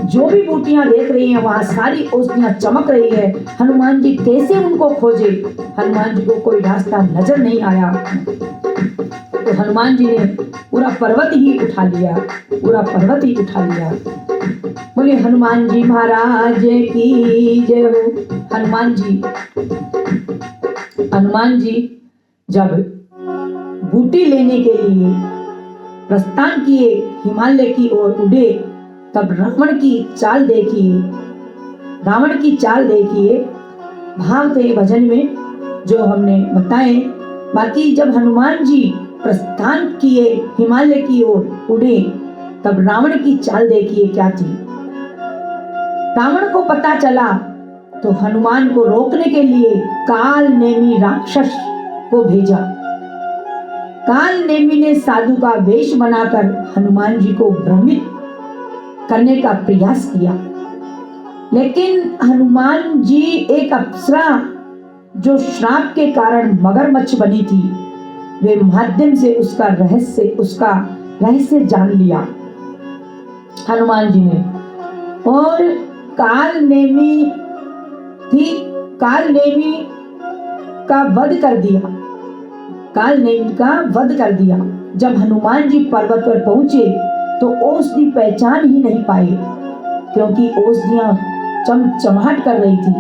जो भी बूटियां देख रही हैं वहां सारी औषधियां चमक रही है, हनुमान जी कैसे उनको खोजे। हनुमान जी को कोई रास्ता नजर नहीं आया तो हनुमान जी ने पूरा पर्वत ही उठा लिया, पूरा पर्वत ही उठा लिया। बोले हनुमान जी महाराज की जय हो। हनुमान जी जब बूटी लेने के लिए प्रस्थान किए, हिमालय की ओर उड़े, तब रावण की चाल देखिए। भाव थे भजन में जो हमने बताए। बाकी जब हनुमान जी प्रस्थान किए, हिमालय की ओर उड़े, तब रावण की चाल देखिए क्या थी। रावण को पता चला तो हनुमान को रोकने के लिए काल नेमी राक्षस को भेजा। काल नेमी ने साधु का वेश बनाकर हनुमान जी को भ्रमित करने का प्रयास किया, लेकिन हनुमान जी एक अप्सरा जो श्राप के कारण मगरमच्छ बनी थी, वे माध्यम से उसका रहस्य जान लिया हनुमान जी ने। और काल नेमी का वध कर दिया। जब हनुमान जी पर्वत पर पहुंचे तो औषधि पहचान ही नहीं पाए, क्योंकि औषधियां चमचमाहट कर रही थी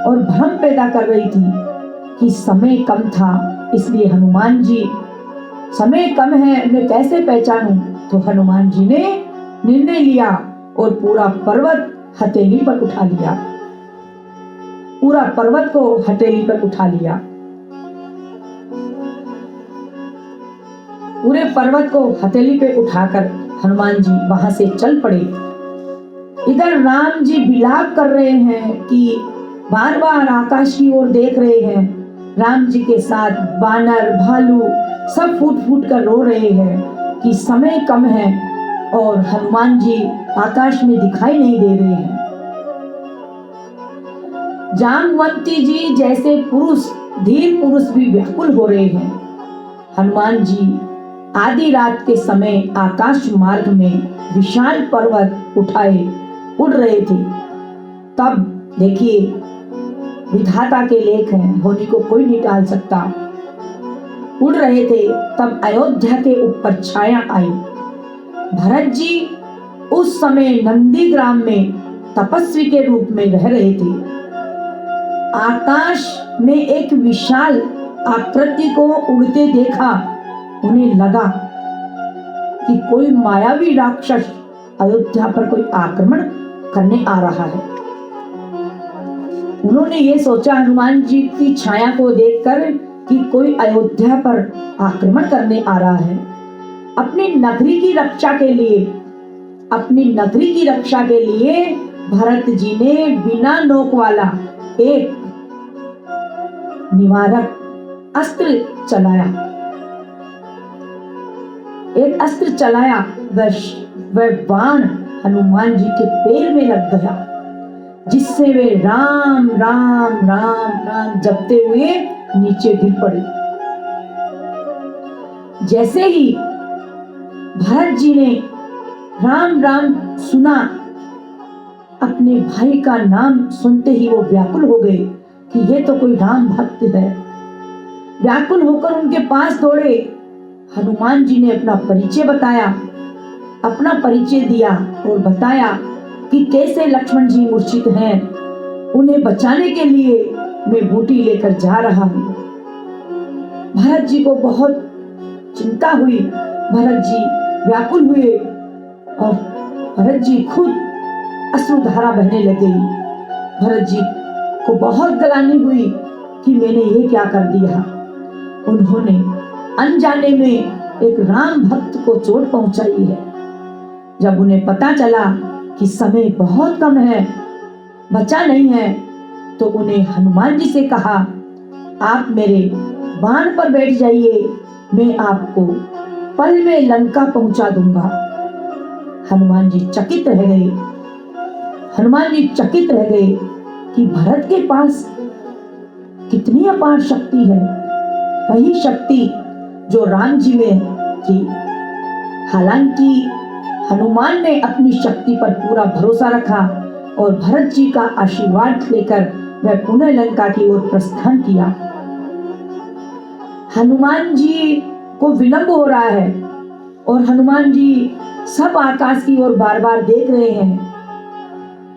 और भ्रम पैदा कर रही थी कि समय कम था, इसलिए हनुमान जी समय कम है मैं कैसे पहचानूं। तो हनुमान जी ने निर्णय लिया और पूरा पर्वत हथेली पर उठा लिया, पूरा पर्वत को हथेली पर उठा लिया। पूरे पर्वत को हथेली पे उठाकर हनुमान जी वहां से चल पड़े। इधर राम जी विलाप कर रहे हैं कि बार बार आकाश की ओर देख रहे हैं। राम जी के साथ बानर भालू सब फूट फूट कर रो रहे हैं कि समय कम है और हनुमान जी आकाश में दिखाई नहीं दे रहे हैं। जामवंती जी जैसे पुरुष, धीर पुरुष भी व्याकुल हो रहे हैं। हनुमान जी आधी रात के समय आकाश मार्ग में विशाल पर्वत उठाए उड़ रहे थे। तब देखिए विधाता के लेख हैं, होने को कोई नहीं टाल सकता। उड़ रहे थे तब अयोध्या के ऊपर छाया आई। भरत जी उस समय नंदीग्राम में तपस्वी के रूप में रह रहे थे। आकाश में एक विशाल आकृति को उड़ते देखा। उन्हें लगा कि कोई मायावी राक्षस अयोध्या पर कोई आक्रमण करने आ रहा है। उन्होंने ये सोचा हनुमान जी की छाया को देखकर कि कोई अयोध्या पर आक्रमण करने आ रहा है। अपनी नगरी की रक्षा के लिए भरत जी ने बिना नोक वाला एक निवारक अस्त्र चलाया। वह बाण हनुमान जी के पैर में लग गया, जिससे वे राम राम राम राम जपते हुए नीचे गिर पड़े। जैसे ही भरत जी ने राम राम सुना। अपने भाई का नाम सुनते ही वो व्याकुल हो गए कि ये तो कोई राम भक्त है। व्याकुल होकर उनके पास दौड़े। हनुमान जी ने अपना परिचय बताया, अपना परिचय दिया और बताया कि कैसे लक्ष्मण जी मूर्छित हैं, उन्हें बचाने के लिए मैं बूटी लेकर जा रहा हूं। भरत जी को बहुत चिंता हुई। भरत जी व्याकुल हुए और भरत जी खुद अश्रुधारा बहने लगी। भरत जी को बहुत ग्लानि हुई कि मैंने ये क्या कर दिया। उन्होंने अनजाने में एक राम भक्त को चोट पहुंचाई है। जब उन्हें पता चला कि समय बहुत कम है, बचा नहीं है, तो उन्हें हनुमान जी से कहा, आप मेरे बाण पर बैठ जाइए, मैं आपको पल में लंका पहुंचा दूंगा। हनुमान जी चकित रह गए। हनुमान जी चकित रह गए कि भरत के पास कितनी अपार शक्ति है, वही शक्ति जो राम जी में थी। हालांकि हनुमान ने अपनी शक्ति पर पूरा भरोसा रखा और भरत जी का आशीर्वाद लेकर वह पुनः लंका की ओर प्रस्थान किया। हनुमान जी को विलंब हो रहा है और हनुमान जी सब आकाश की ओर बार बार देख रहे हैं।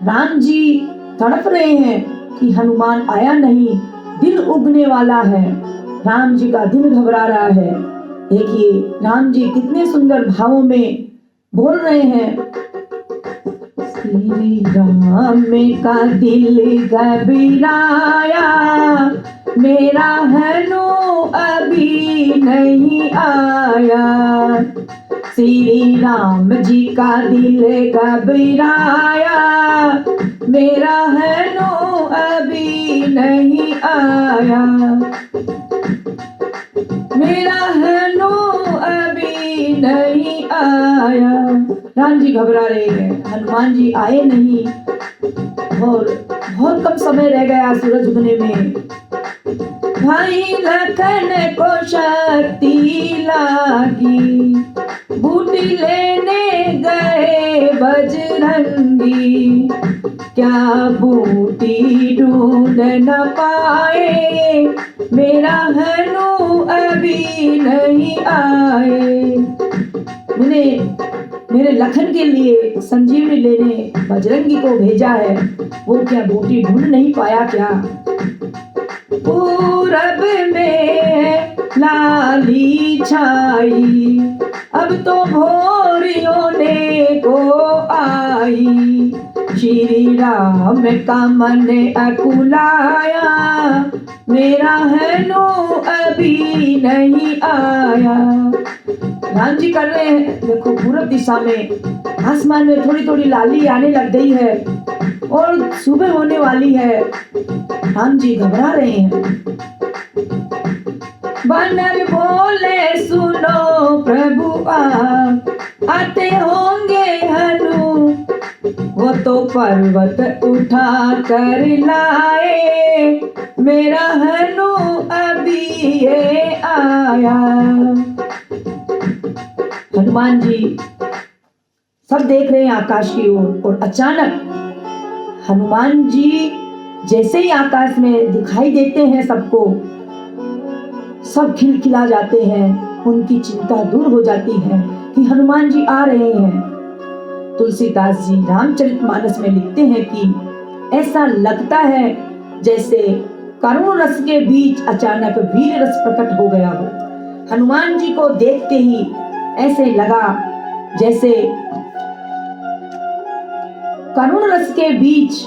राम जी तड़प रहे हैं कि हनुमान आया नहीं, दिन उगने वाला है। राम जी का दिल घबरा रहा है। देखिए राम जी कितने सुंदर भावों में बोल रहे हैं, श्री राम का दिल घबराया, मेरा हनु अभी नहीं आया। श्री राम जी का दिल घबराया, मेरा हनु अभी नहीं आया। मेरा हनु अभी नहीं आया। राम जी घबरा रहे हैं, हनुमान जी आए नहीं और बहुत कम समय रह गया सूरज उगने में। भाई लखन को शक्ति लागी, बूटी लेने गए बजरंगी। क्या बूटी ढूंढ न पाए, मेरा हनु अभी नहीं आए। मेरे लखन के लिए संजीवनी लेने बजरंगी को भेजा है, वो क्या बूटी ढूंढ नहीं पाया क्या? पूरब में लाली छाई, अब तो भोरी होने को आई। श्री राम का मन अकुलाया, मेरा हनु अभी नहीं आया। राम जी कर रहे हैं, देखो पूरब दिशा में आसमान में थोड़ी थोड़ी लाली आने लग गई है और सुबह होने वाली है। राम जी घबरा रहे हैं। वानर बोले, सुनो प्रभु आते होंगे हनु, वो तो पर्वत उठा कर लाए, मेरा हनु अभी ये आया। हनुमान जी सब देख रहे हैं आकाश की ओर और अचानक हनुमान जी जैसे ही आकाश में दिखाई देते हैं सबको, सब खिलखिला जाते हैं। उनकी चिंता दूर हो जाती है कि हनुमान जी आ रहे हैं। तुलसीदास जी रामचरितमानस में लिखते हैं कि ऐसा लगता है जैसे करुण रस के बीच अचानक वीर रस प्रकट हो गया हो। हनुमान जी को देखते ही ऐसे लगा जैसे करुण रस के बीच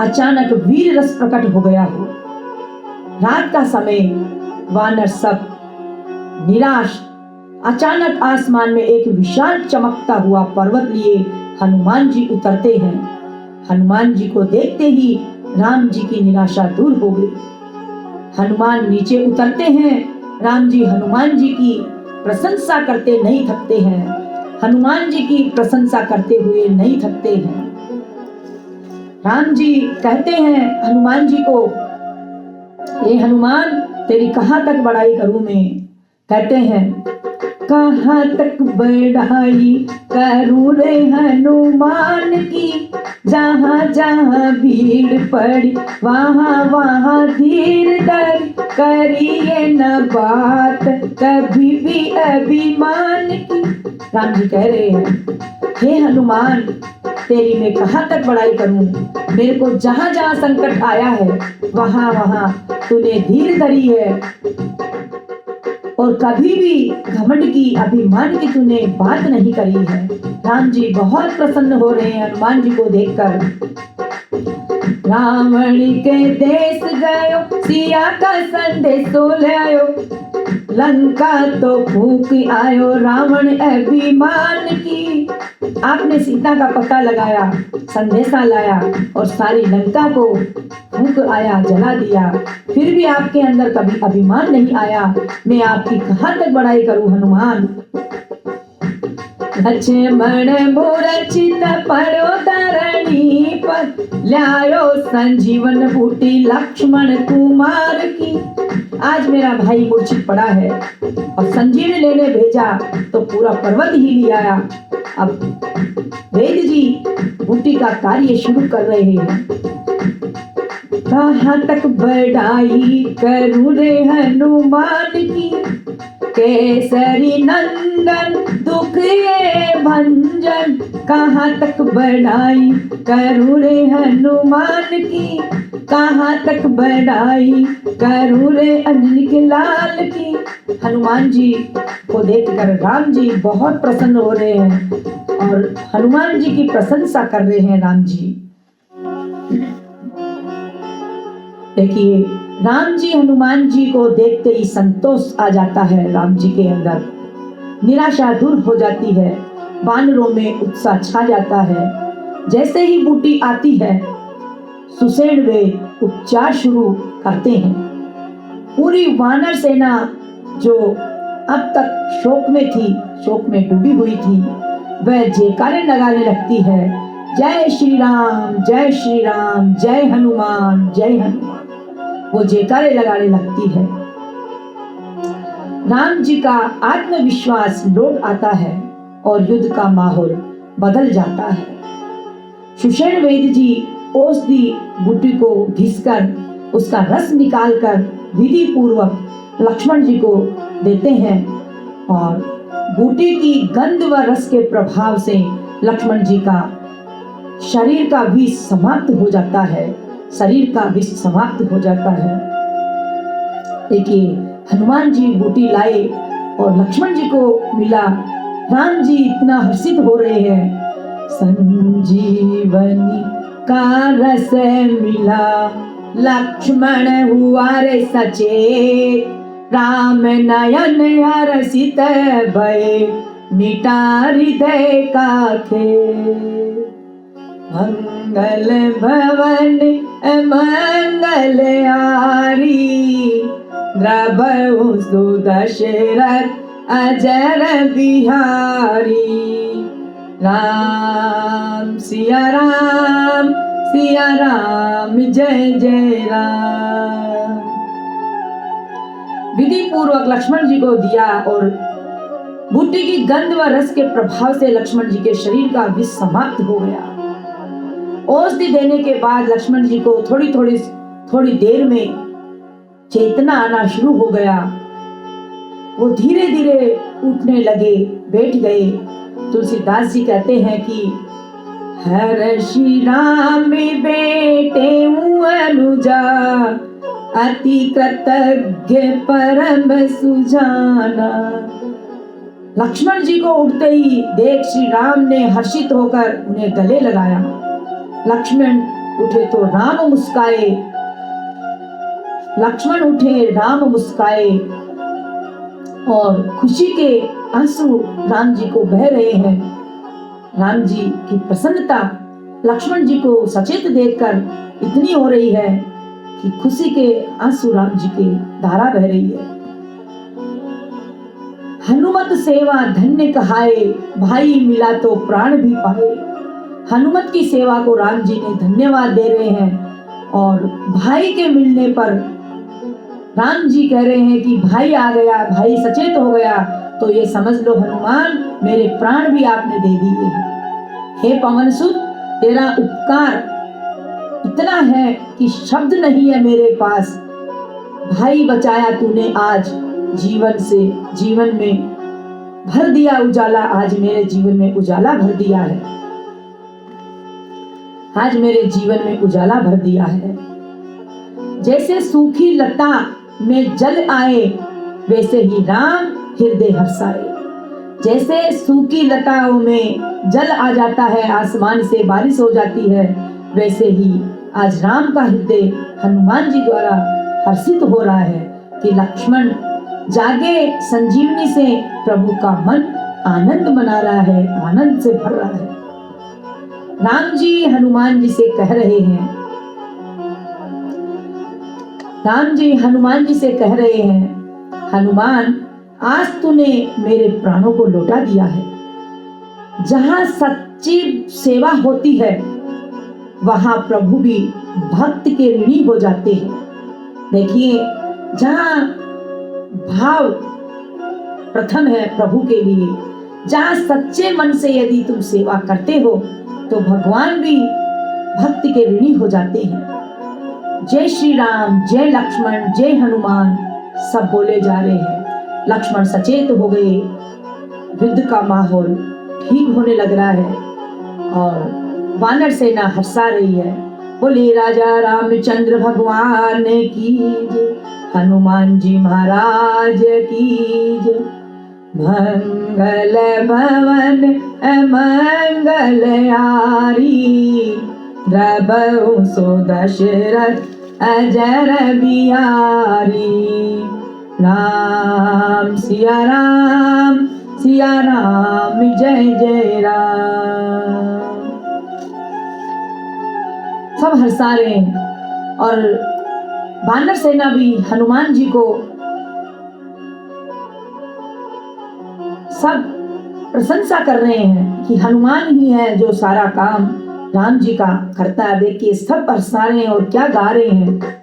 अचानक वीर रस प्रकट हो गया हो। रात का समय वानर सब निराश अचानक आसमान में एक विशाल चमकता हुआ पर्वत लिए हनुमान जी उतरते हैं। हनुमान जी को देखते ही राम जी की निराशा दूर हो गई। हनुमान नीचे उतरते हैं। राम जी हनुमान जी की प्रशंसा करते नहीं थकते हैं। हनुमान जी की प्रशंसा करते हुए नहीं थकते हैं। राम जी कहते हैं हनुमान जी को, ये हनुमान तेरी कहाँ तक बड़ाई करूं मैं? कहते हैं कहाँ तक बढ़ाई करूँ रे हनुमान की, जहाँ जहाँ भीड़ पड़ी वहाँ वहाँ धीर धर, करिए न बात कभी भी अभिमान की। राम जी कह रहे हैं, हे हनुमान, तेरी मैं कहाँ तक बड़ाई करूं, मेरे को जहां जहां संकट आया है वहां वहां तूने धीर धरी है, और कभी भी घमंड की, अभिमान की तूने बात नहीं करी है। राम जी बहुत प्रसन्न हो रहे हैं हनुमान जी को देखकर। रावण के देश गयो, सिया का संदेशो ले आयो, लंका तो फूंक आयो रावण अभिमान की। आपने सीता का पता लगाया, संदेशा लाया और सारी लंका को फूंक आया, जला दिया, फिर भी आपके अंदर कभी अभिमान नहीं आया। मैं आपकी कहाँ तक बड़ाई करूं हनुमान। लक्ष्मण मूर्छित पड़ो धरणी पर, लायो संजीवन बूटी लक्ष्मण कुमार की। आज मेरा भाई मूर्छित पड़ा है और संजीवनी लेने भेजा तो पूरा पर्वत ही ले आया। अब वेद जी बूटी का कार्य शुरू कर रहे हैं। कहाँ तक बढ़ाई करूँ रे हनुमान की, केसरी नंदन दुख ये भंजन, कहाँ तक बढ़ाई करूँ रे हनुमान की, कहाँ तक बढ़ाई करूँ रे अंजनी के लाल की। हनुमान जी को देखकर राम जी बहुत प्रसन्न हो रहे हैं और हनुमान जी की प्रशंसा कर रहे हैं राम जी। देखिए, राम जी हनुमान जी को देखते ही संतोष आ जाता है राम जी के अंदर, निराशा दूर हो जाती है, वानरों में उत्साह छा जाता है। जैसे ही बूटी आती है, सुषेण वे उपचार शुरू करते हैं। पूरी वानर सेना जो अब तक शोक में थी, शोक में डूबी हुई थी, वह जयकारे लगाने लगती है, जय श्री राम, जय श्री राम, जय हनुमान, जय हनुमान। वो जयकारे लगाने लगती है। राम जी का आत्मविश्वास लौट आता है और युद्ध का माहौल बदल जाता है। सुषेण वेद जी औषधि बूटी को घिसकर उसका रस निकालकर विधि पूर्वक लक्ष्मण जी को देते हैं और बूटी की गंध व रस के प्रभाव से लक्ष्मण जी का शरीर का विष समाप्त हो जाता है, शरीर का विष समाप्त हो जाता है। देखिए, हनुमान जी बूटी लाए और लक्ष्मण जी को मिला। राम जी इतना हर्षित हो रहे हैं, संजीवनी का रस मिला, लक्ष्मण हुआ रे सचेत, राम नयन हर्षित भय, मिटा हृदय का खेद। मंगल भवन मंगल आरी, द्रवहु सुदशरथ अजर बिहारी। राम सिया राम, सिया राम, जय जय राम। विधि पूर्वक लक्ष्मण जी को दिया और बूटी की गंध व रस के प्रभाव से लक्ष्मण जी के शरीर का विष समाप्त हो गया। औषधि देने के बाद लक्ष्मण जी को थोड़ी देर में चेतना आना शुरू हो गया। वो धीरे धीरे उठने लगे, बैठ गए। तुलसीदास जी कहते हैं कि हर श्री राम बेटे अनुजा, अति कृतज्ञ परम सुजाना। लक्ष्मण जी को उठते ही देख श्री राम ने हर्षित होकर उन्हें गले लगाया। लक्ष्मण उठे तो राम मुस्काए, लक्ष्मण उठे राम मुस्काए और खुशी के आंसू राम जी को बह रहे हैं। राम जी की प्रसन्नता लक्ष्मण जी को सचेत देखकर इतनी हो रही है कि खुशी के आंसू राम जी की धारा बह रही है। हनुमत सेवा धन्य कहाए, भाई मिला तो प्राण भी पाए। हनुमत की सेवा को राम जी ने धन्यवाद दे रहे हैं और भाई के मिलने पर राम जी कह रहे हैं कि भाई आ गया, भाई सचेत हो गया तो ये समझ लो हनुमान, मेरे प्राण भी आपने दे दिए हैं। हे पवन सुत, तेरा उपकार इतना है कि शब्द नहीं है मेरे पास। भाई बचाया तूने, आज जीवन में भर दिया उजाला। आज मेरे जीवन में उजाला भर दिया है। आज मेरे जीवन में उजाला भर दिया है। जैसे सूखी लता में जल आए, वैसे ही राम हृदय हर्षाए। जैसे सूखी लताओं में जल आ जाता है, आसमान से बारिश हो जाती है, वैसे ही आज राम का हृदय हनुमान जी द्वारा हर्षित हो रहा है कि लक्ष्मण जागे संजीवनी से प्रभु का मन आनंद मना रहा है, आनंद से भर रहा है। राम जी हनुमान जी से कह रहे हैं, राम जी हनुमान जी से कह रहे हैं, हनुमान आज तूने मेरे प्राणों को लौटा दिया है। जहां सच्ची सेवा होती है वहां प्रभु भी भक्त के ऋणी हो जाते हैं। देखिए, जहां भाव प्रथम है प्रभु के लिए, जहां सच्चे मन से यदि तुम सेवा करते हो तो भगवान भी भक्त के ऋणी हो जाते हैं। जय श्री राम, जय लक्ष्मण, जय हनुमान सब बोले जा रहे हैं। लक्ष्मण सचेत हो गए, युद्ध का माहौल ठीक होने लग रहा है और वानर सेना हर्षा रही है। बोले राजा रामचंद्र भगवान की जय, हनुमान जी महाराज की जय। मंगल भवन अमंगल आरी, द्रबहु सो दशरथ अजर बिहारी। राम सिया राम, सिया राम, जय जय राम। सब हंसा रहे हैं और वानर सेना भी हनुमान जी को सब प्रशंसा कर रहे हैं कि हनुमान ही है जो सारा काम राम जी का करता है। देखिए, सब हंसा रहे हैं और क्या गा रहे हैं।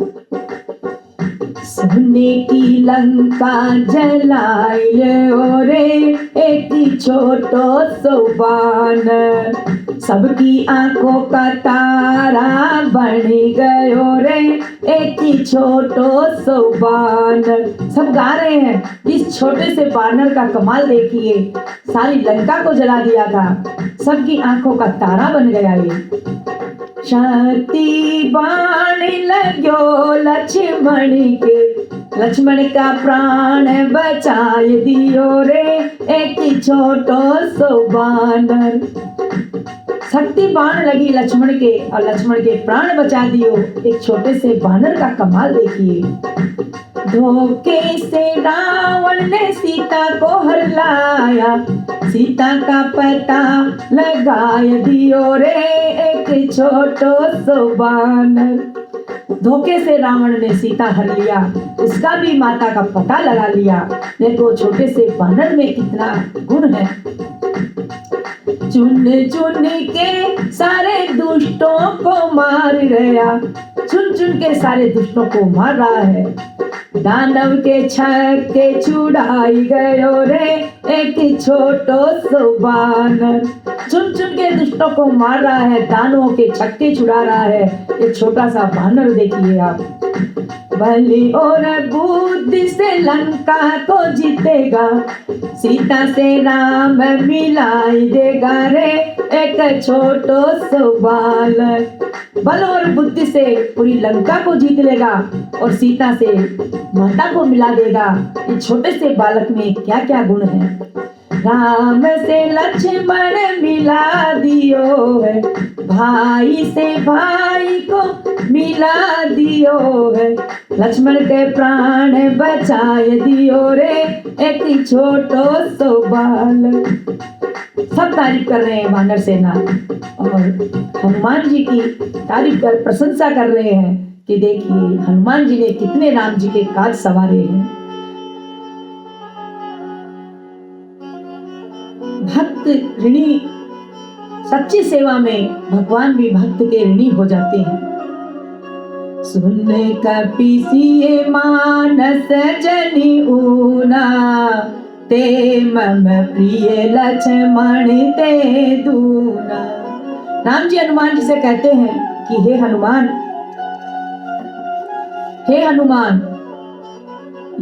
सोने की लंका जलाइल रे, एक छोटो सो बानर, सबकी आंखों का तारा बन गयो रे, एक ही छोटो सो बानर। सब गा रहे हैं, इस छोटे से बानर का कमाल देखिए, सारी लंका को जला दिया था, सबकी आंखों का तारा बन गया ये। शक्ति बाण लगो लक्ष्मण के, लक्ष्मण का प्राण बचाए दियो रे, एक ही छोटो सो बानर। शक्ति बाण लगी लक्ष्मण के और लक्ष्मण के प्राण बचा दियो, एक छोटे से बानर का कमाल देखिए। धोखे से रावण ने सीता को हर लाया, सीता का पता लगाए दियो रे, एक छोटो सो बानर। धोखे से रावण ने सीता हर लिया, उसका भी माता का पता लगा लिया। देखो छोटे से बानर में कितना गुण है। चुन चुन के सारे दुष्टों को मार गया, चुन चुन के सारे दुष्टों को मार रहा है। दानव के छक्के छुड़ाई गयो रे, एक छोटो सो बानर। चुन चुन के दुष्टों को मार रहा है, दानवों के छक्के छुड़ा रहा है, एक छोटा सा बानर देखिए आप। बलि और बुद्धि से लंका को जीतेगा, सीता से राम मिलाई देगा रे, एक छोटो सो बालक। बल और बुद्धि से पूरी लंका को जीत लेगा और सीता से माता को मिला देगा। इस छोटे से बालक में क्या क्या गुण है। राम से लक्ष्मण मिला दियो है, भाई से भाई को मिला दियो है, लक्ष्मण के प्राण बचाए दियो रे, एक छोटो सो बालक। सब तारीफ कर रहे हैं वानर सेना और हनुमान जी की तारीफ कर प्रशंसा कर रहे हैं कि देखिए हनुमान जी ने कितने राम जी के काज संवारे हैं। भक्त ऋणी, सच्ची सेवा में भगवान भी भक्त के ऋणी हो जाते हैं। सुन कपि सिए मानस जनि ऊना, ते मम प्रिय लक्ष्मण ते दूना। राम जी हनुमान जी से कहते हैं कि हे हनुमान, हे हनुमान,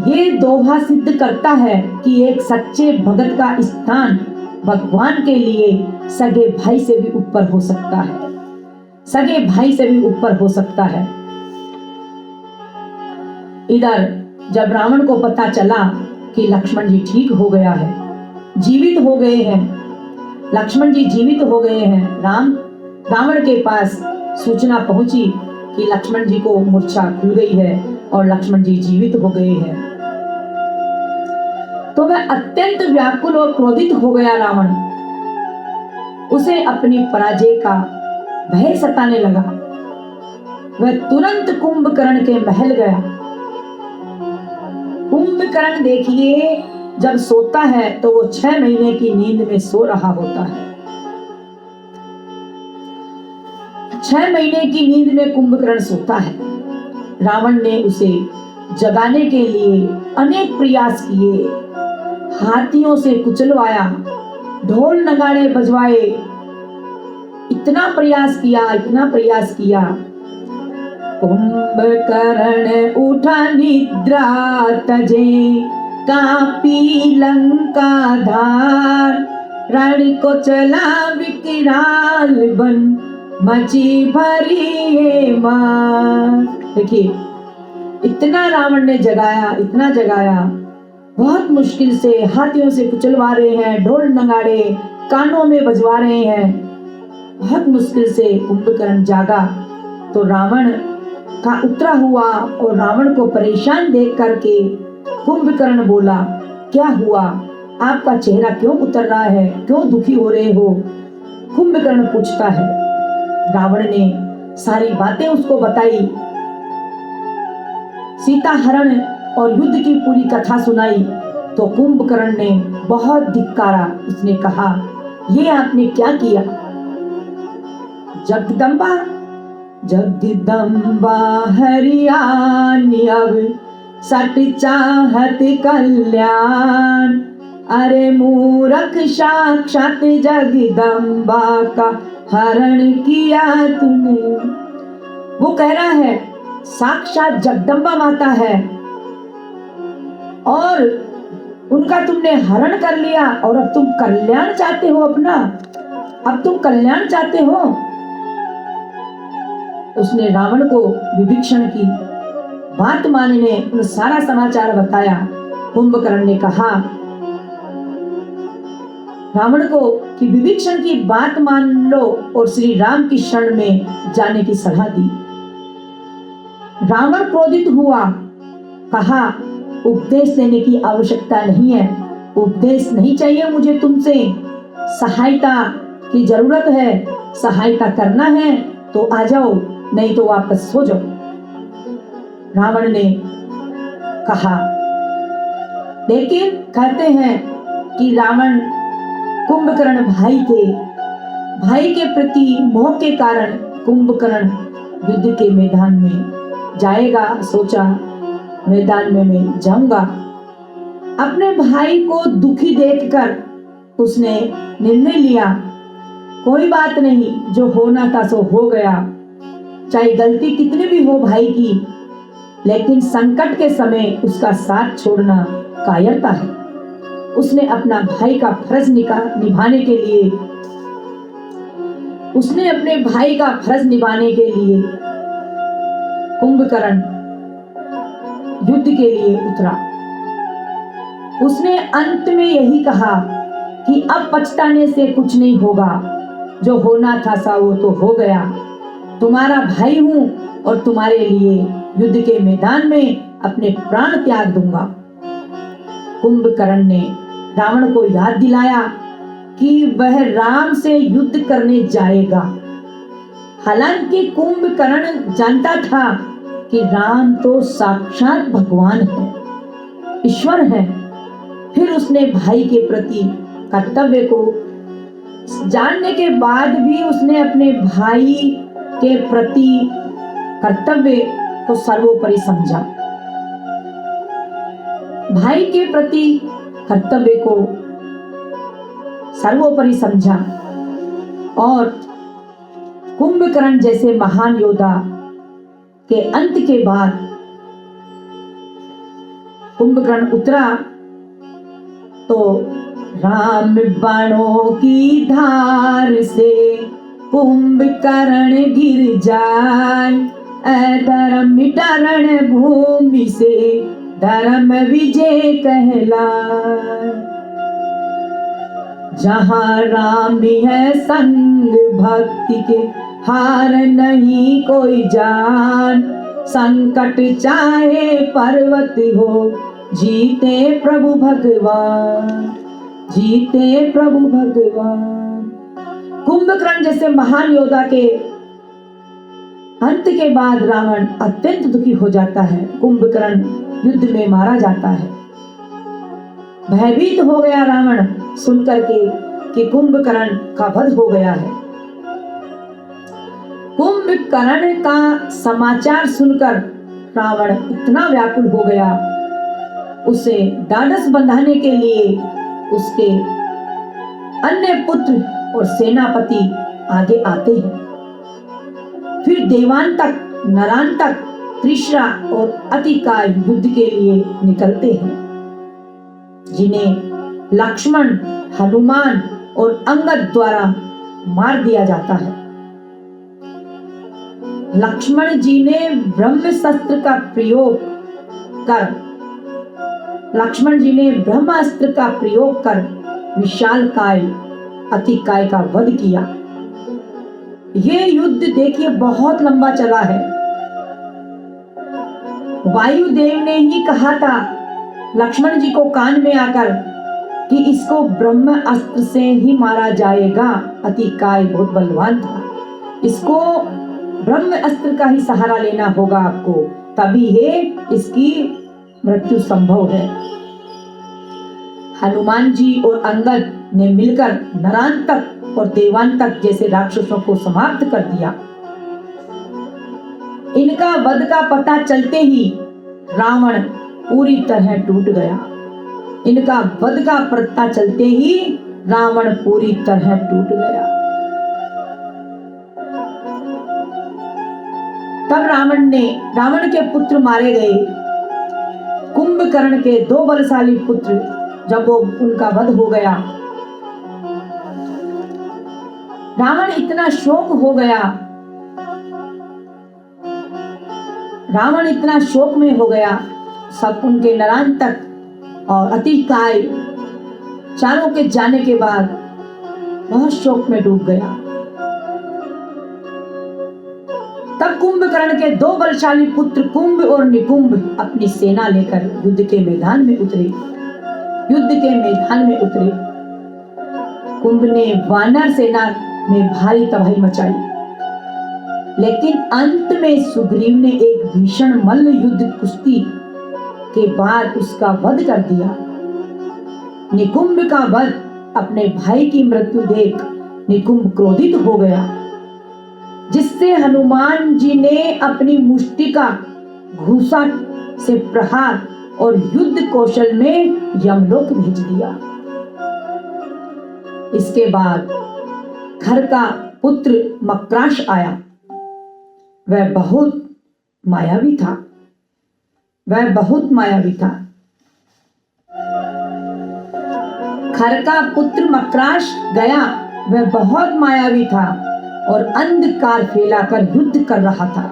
ये दोहा सिद्ध करता है कि एक सच्चे भगत का स्थान भगवान के लिए सगे भाई से भी ऊपर हो सकता है, सगे भाई से भी ऊपर हो सकता है। इधर जब रावण को पता चला कि लक्ष्मण जी ठीक हो गया है, जीवित हो गए हैं, लक्ष्मण जी जीवित हो गए हैं, रावण के पास सूचना पहुंची कि लक्ष्मण जी को मूर्छा खुल गई है और लक्ष्मण जी जीवित हो गए हैं, तो वह अत्यंत व्याकुल और क्रोधित हो गया रावण। उसे अपनी पराजय का भय सताने लगा। वह तुरंत कुंभकर्ण के महल गया। कुंभकर्ण देखिए, जब सोता है तो वो 6 महीने की नींद में सो रहा होता है। 6 महीने की नींद में कुंभकर्ण सोता है। रावण ने उसे जगाने के लिए अनेक प्रयास किए, हाथियों से कुचलवाया, ढोल नगाड़े बजवाए, इतना प्रयास किया। कुंभकर्ण उठा निद्रा तजे, कापी लंका धार, रण को चला विकराल बन, मची भरी ये मार। देखिए, इतना रावण ने जगाया, इतना जगाया, बहुत मुश्किल से हाथियों से कुचलवा रहे हैं, ढोल नगाड़े कानों में बजवा रहे हैं। बहुत मुश्किल से कुंभकर्ण जागा तो रावण का उतरा हुआ और रावण को परेशान देख करके कुंभकर्ण बोला, क्या हुआ, आपका चेहरा क्यों उतर रहा है, क्यों दुखी हो रहे हो? कुंभकर्ण पूछता है। रावण ने सारी बातें उसको बताई, सीता हरण और युद्ध की पूरी कथा सुनाई। तो कुंभकर्ण ने बहुत धिक्कारा। उसने कहा, ये आपने क्या किया? जगदम्बा जगदम्बा हरियाणी अब सट चाहत कल्याण, अरे मूर्ख साक्षात जगदम्बा का हरण किया तूने। वो कह रहा है साक्षात जगदम्बा माता है और उनका तुमने हरण कर लिया और अब तुम कल्याण चाहते हो अपना, अब तुम कल्याण चाहते हो। उसने रावण को विभीषण की बात मानने उन सारा समाचार बताया। कुंभकर्ण ने कहा रावण को कि विभीषण की बात मान लो और श्री राम की शरण में जाने की सलाह दी। रावण क्रोधित हुआ, कहा उपदेश देने की आवश्यकता नहीं है, उपदेश नहीं चाहिए मुझे तुमसे, सहायता की जरूरत है, सहायता करना है तो आ जाओ, नहीं तो वापस सो जाओ। रावण ने कहा, लेकिन कहते हैं कि रावण कुंभकर्ण भाई के प्रति मोह के कारण कुंभकर्ण युद्ध के मैदान में जाएगा। सोचा मैदान में मैं जाऊंगा। अपने भाई को दुखी देखकर उसने निर्णय लिया, कोई बात नहीं, जो होना था सो हो गया, चाहे गलती कितनी भी हो भाई की, लेकिन संकट के समय उसका साथ छोड़ना कायरता है। उसने अपना भाई का फर्ज निभाने के लिए कुंभकर्ण युद्ध के लिए उतरा। उसने अंत में यही कहा कि अब पछताने से कुछ नहीं होगा, जो होना था सा वो तो हो गया, तुम्हारा भाई हूं और तुम्हारे लिए युद्ध के मैदान में अपने प्राण त्याग दूंगा। कुंभकर्ण ने रावण को याद दिलाया कि वह राम से युद्ध करने जाएगा। हालांकि कुंभकर्ण जानता था कि राम तो साक्षात भगवान है, ईश्वर है। फिर उसने भाई के प्रति कर्तव्य को जानने के बाद भी उसने अपने भाई के प्रति कर्तव्य को सर्वोपरि समझा। भाई के प्रति कर्तव्य को सर्वोपरि समझा और कुंभकर्ण जैसे महान योद्धा के अंत के बाद कुंभकर्ण उतरा तो राम बाणों की धार से कुंभकर्ण गिर जाए, अधर्म मिटा रण भूमि से धर्म विजय कहलाए। जहाँ राम है संग भक्ति के हार नहीं कोई जान, संकट चाहे पर्वत हो जीते प्रभु भगवान, जीते प्रभु भगवान। कुंभकर्ण जैसे महान योद्धा के अंत के बाद रावण अत्यंत दुखी हो जाता है। कुंभकर्ण युद्ध में मारा जाता है। भयभीत हो गया रावण सुनकर के कि कुंभकर्ण का वध हो गया है। कुंभकर्ण का समाचार सुनकर रावण इतना व्याकुल हो गया, उसे ढाढ़स बंधाने के लिए उसके अन्य पुत्र और सेनापति आगे आते हैं। फिर देवांतक, नरांतक, त्रिशरा और अतिकाय युद्ध के लिए निकलते हैं, जिन्हें लक्ष्मण, हनुमान और अंगद द्वारा मार दिया जाता है। लक्ष्मण जी ने ब्रह्मास्त्र का प्रयोग कर विशालकाय अतिकाय का वध किया। ये युद्ध देखिए बहुत लंबा चला है। वायुदेव ने ही कहा था लक्ष्मण जी को कान में आकर कि इसको ब्रह्म अस्त्र से ही मारा जाएगा। अतिकाय बहुत बलवान था, इसको ब्रह्म अस्त्र का ही सहारा लेना होगा आपको, तभी ये इसकी मृत्यु संभव है। हनुमान जी और अंगद ने मिलकर नरांतक और देवांतक जैसे राक्षसों को समाप्त कर दिया। इनका वध का पता चलते ही रावण पूरी तरह टूट गया। इनका वध का पता चलते ही रावण पूरी तरह टूट गया। तब रावण के पुत्र मारे गए। कुंभकर्ण के 2 बलशाली पुत्र जब उनका वध हो गया, रावण इतना शोक में हो गया, सब उनके नरांतक और अतिकाय चारों के जाने के बाद बहुत शोक में डूब गया। तब कुंभकर्ण के 2 बलशाली पुत्र कुंभ और निकुंभ अपनी सेना लेकर युद्ध के मैदान में उतरे। कुंभ ने वानर सेना में भारी तबाही मचाई, लेकिन अंत में सुग्रीव ने एक भीषण मल्ल युद्ध कुश्ती के बाद उसका वध कर दिया। निकुंभ का वध अपने भाई की मृत्यु देख निकुंभ क्रोधित हो गया, जिससे हनुमान जी ने अपनी मुष्टि का घूसा से प्रहार और युद्ध कौशल में यमलोक भेज दिया। इसके बाद घर का पुत्र मक्राश आया। वह बहुत मायावी था। घर का पुत्र मक्राश गया, वह बहुत मायावी था और अंधकार फैलाकर युद्ध कर रहा था।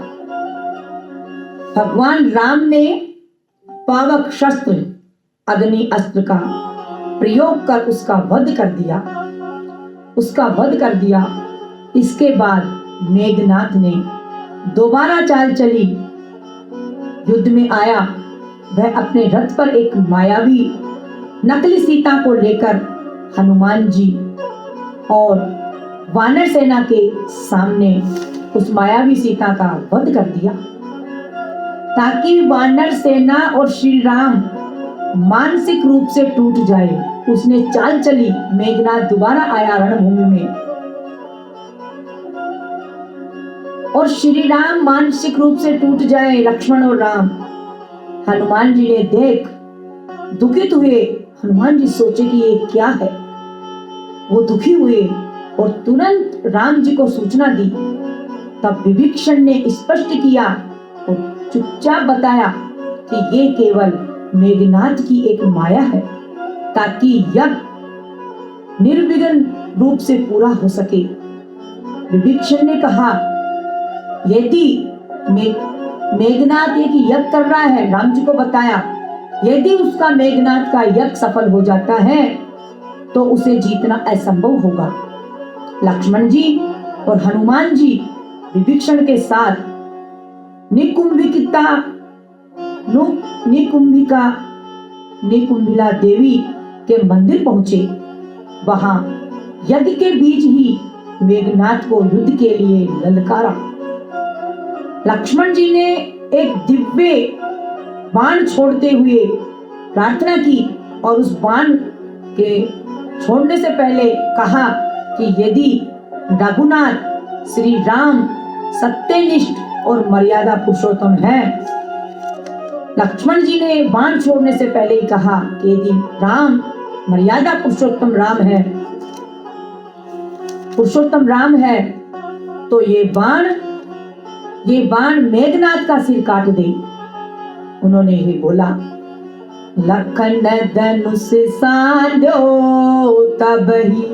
भगवान राम ने पावक शस्त्र अग्नि अस्त्र का प्रयोग कर उसका वध कर दिया। इसके बाद मेघनाथ ने दोबारा चाल चली, युद्ध में आया। वह अपने रथ पर एक मायावी नकली सीता को लेकर हनुमान जी और वानर सेना के सामने उस मायावी सीता का वध कर दिया, ताकि वानर सेना और श्री राम मानसिक रूप से टूट जाए। उसने चाल चली, मेघनाथ दोबारा आया रणभूमि में और श्री राम मानसिक रूप से टूट जाए, लक्ष्मण और राम। हनुमान जी ने देख दुखित हुए हनुमान जी सोचे कि ये क्या है। वो दुखी हुए और तुरंत राम जी को सूचना दी। तब विभीषण ने स्पष्ट किया और चुपचाप बताया कि ये केवल मेघनाथ की एक माया है, ताकि यज्ञ निर्विघ्न रूप से पूरा हो सके। विभीषण ने कहा, यदि मेघनाथ एक यज्ञ कर रहा है, राम जी को बताया, यदि उसका मेघनाथ का यज्ञ सफल हो जाता है तो उसे जीतना असंभव होगा। लक्ष्मण जी और हनुमान जी विभीषण के साथ निकुंभिला देवी के मंदिर पहुंचे। वहां यज्ञ के बीच ही मेघनाथ को युद्ध के लिए ललकारा। लक्ष्मण जी ने एक दिव्य बाण छोड़ते हुए प्रार्थना की और उस बाण के छोड़ने से पहले कहा कि यदि रघुनाथ श्री राम सत्यनिष्ठ और मर्यादा पुरुषोत्तम है। लक्ष्मण जी ने बाण छोड़ने से पहले ही कहा कि यदि राम मर्यादा पुरुषोत्तम राम है तो ये बाण मेघनाथ का सिर काट दे। उन्होंने ही बोला, लखन धनुष साधो तब ही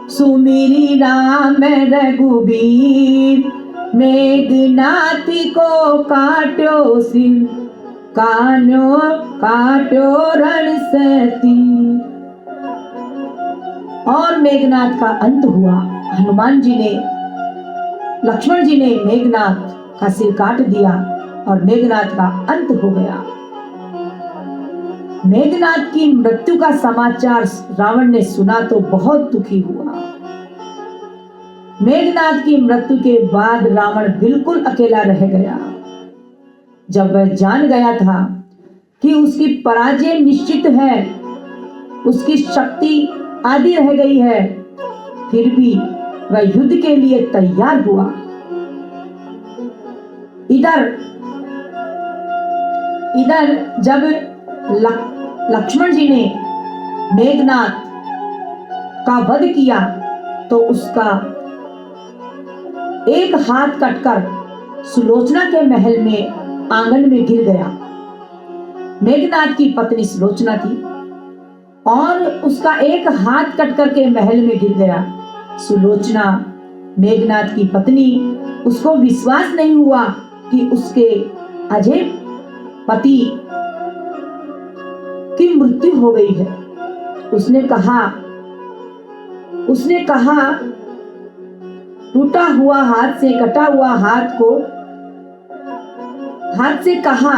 सुमिरी राम रघुबीर, मेघनाथ को काटो सिर काटो रण सती। और मेघनाथ का अंत हुआ। लक्ष्मण जी ने मेघनाथ का सिर काट दिया और मेघनाथ का अंत हो गया। मेघनाथ की मृत्यु का समाचार रावण ने सुना तो बहुत दुखी हुआ। मेघनाथ की मृत्यु के बाद रावण बिल्कुल अकेला रह गया। जब वह जान गया था कि उसकी पराजय निश्चित है, उसकी शक्ति आधी रह गई है, फिर भी वह युद्ध के लिए तैयार हुआ। इधर जब लक्ष्मण जी ने मेघनाथ का वध किया तो उसका एक हाथ कटकर सुलोचना के महल में आंगन में गिर गया। मेघनाथ की पत्नी सुलोचना थी और उसका एक हाथ कटकर के महल में गिर गया। सुलोचना मेघनाथ की पत्नी, उसको विश्वास नहीं हुआ कि उसके अजय पति की मृत्यु हो गई है। उसने कहा टूटा हुआ हाथ से कटा हुआ हाथ से कहा,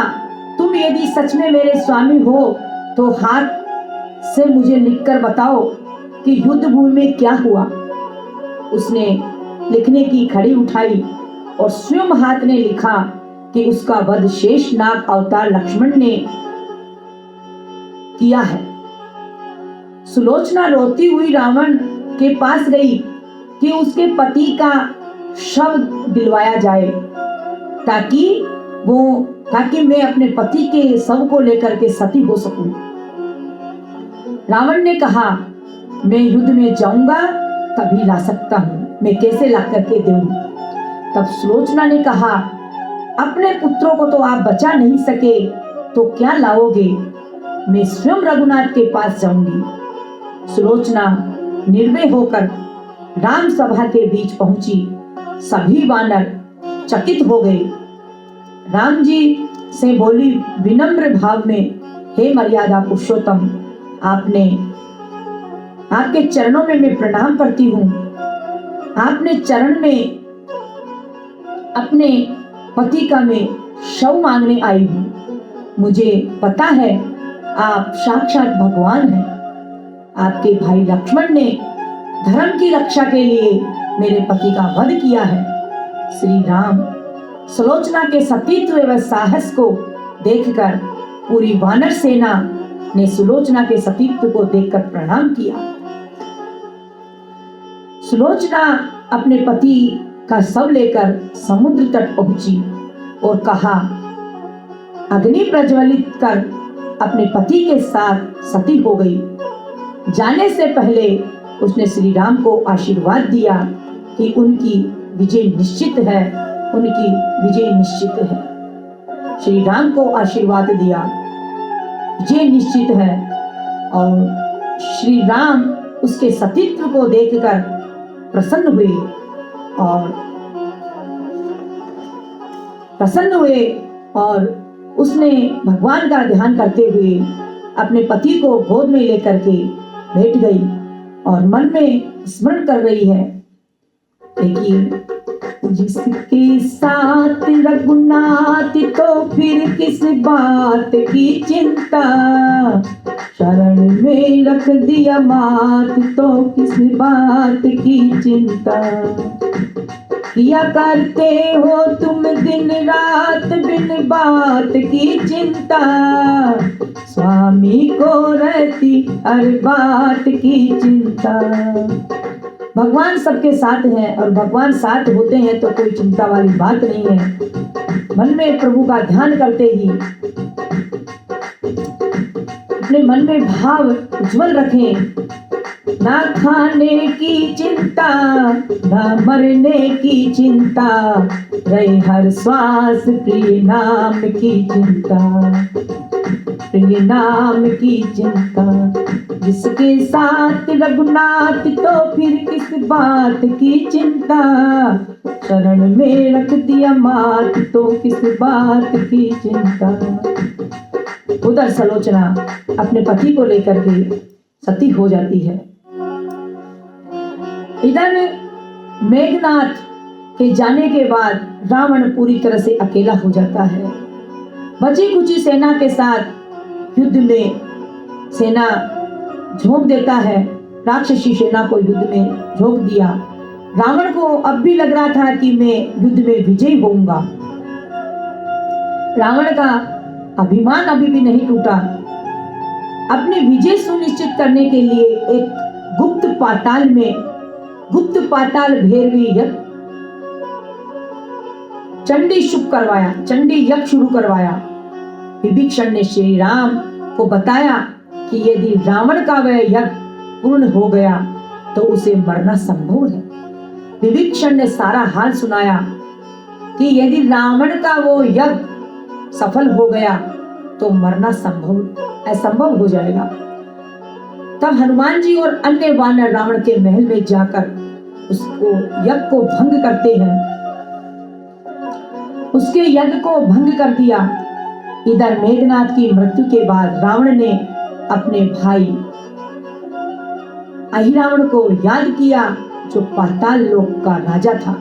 तुम यदि सच में मेरे स्वामी हो तो हाथ से मुझे लिखकर बताओ कि युद्ध भूमि में क्या हुआ। उसने लिखने की खड़ी उठाई और स्वयं हाथ ने लिखा कि उसका वध शेषनाग अवतार लक्ष्मण ने किया है। सुलोचना रोती हुई रावण के पास गई कि उसके पति का शव दिलवाया जाए, ताकि मैं अपने पति के शव को लेकर के सती हो सकूं। रावण ने कहा, मैं युद्ध में जाऊंगा तभी ला सकता हूं, मैं कैसे ला करके दूं। तब सुलोचना ने कहा, अपने पुत्रों को तो आप बचा नहीं सके तो क्या लाओगे, मैं स्वयं रघुनाथ के पास जाऊंगी। सुलोचना निर्भय होकर राम सभा के बीच पहुंची। सभी वानर चकित हो गए। राम जी से बोली विनम्र भाव में, हे मर्यादा पुरुषोत्तम, आपके चरणों में मैं प्रणाम करती हूँ। आपने चरण में अपने पति का मैं शव मांगने आई हूँ। मुझे पता है आप साक्षात भगवान हैं। आपके भाई लक्ष्मण ने धर्म की रक्षा के लिए मेरे पति का वध किया है। श्री राम सुलोचना के सतीत्व एवं साहस को देखकर पूरी वानर सेना ने सुलोचना के सतीत्व को देखकर प्रणाम किया। सुलोचना अपने पति का शव लेकर समुद्र तट पहुंची और कहा, अग्नि प्रज्वलित कर अपने पति के साथ सती हो गई। जाने से पहले उसने श्री राम को आशीर्वाद दिया कि उनकी विजय निश्चित है, उनकी विजय निश्चित है। श्री राम को आशीर्वाद दिया, विजय निश्चित है। और श्री राम उसके सतीत्व को देखकर प्रसन्न हुए और उसने भगवान का ध्यान करते हुए अपने पति को गोद में लेकर के बैठ गई और मन में स्मरण कर रही है। देखिए, जिसके साथ रघुनाथ तो फिर किस बात की चिंता, शरण में रख दिया मात तो किस बात की चिंता। किया करते हो तुम दिन रात बिन बात की चिंता, स्वामी को रहती हर बात की चिंता। भगवान सबके साथ हैं और भगवान साथ होते हैं तो कोई चिंता वाली बात नहीं है। मन में प्रभु का ध्यान करते ही अपने मन में भाव उज्जवल रखें। ना खाने की चिंता, ना मरने की चिंता, रहे हर श्वास प्रिय नाम की चिंता, प्रिय नाम की चिंता। जिसके साथ रघुनाथ तो फिर किस बात की चिंता, शरण में रख दिया मात तो किस बात की चिंता। उधर सलोचना अपने पति को लेकर के सती हो जाती है। इधर मेघनाथ के जाने के बाद रावण पूरी तरह से अकेला हो जाता है। बची कुची सेना के साथ युद्ध में सेना झोंक देता है, राक्षसी सेना को युद्ध में झोंक दिया। रावण को अब भी लग रहा था कि मैं युद्ध में विजयी होऊंगा। रावण का अभिमान अभी भी नहीं टूटा। अपनी विजय सुनिश्चित करने के लिए एक गुप्त पाताल भैरवी यज्ञ चंडी यज्ञ शुरू करवाया। विभीषण ने श्री राम को बताया कि यदि रावण का वह यज्ञ पूर्ण हो गया तो उसे मरना संभव है। विभीषण ने सारा हाल सुनाया कि यदि रावण का वो यज्ञ सफल हो गया तो मरना असंभव हो जाएगा। तब हनुमान जी और अन्य वानर रावण के महल में जाकर उसको यज्ञ को भंग करते हैं। उसके यज्ञ को भंग कर दिया। इधर मेघनाथ की मृत्यु के बाद रावण ने अपने भाई अहिरावण को याद किया, जो पाताल लोक का राजा था।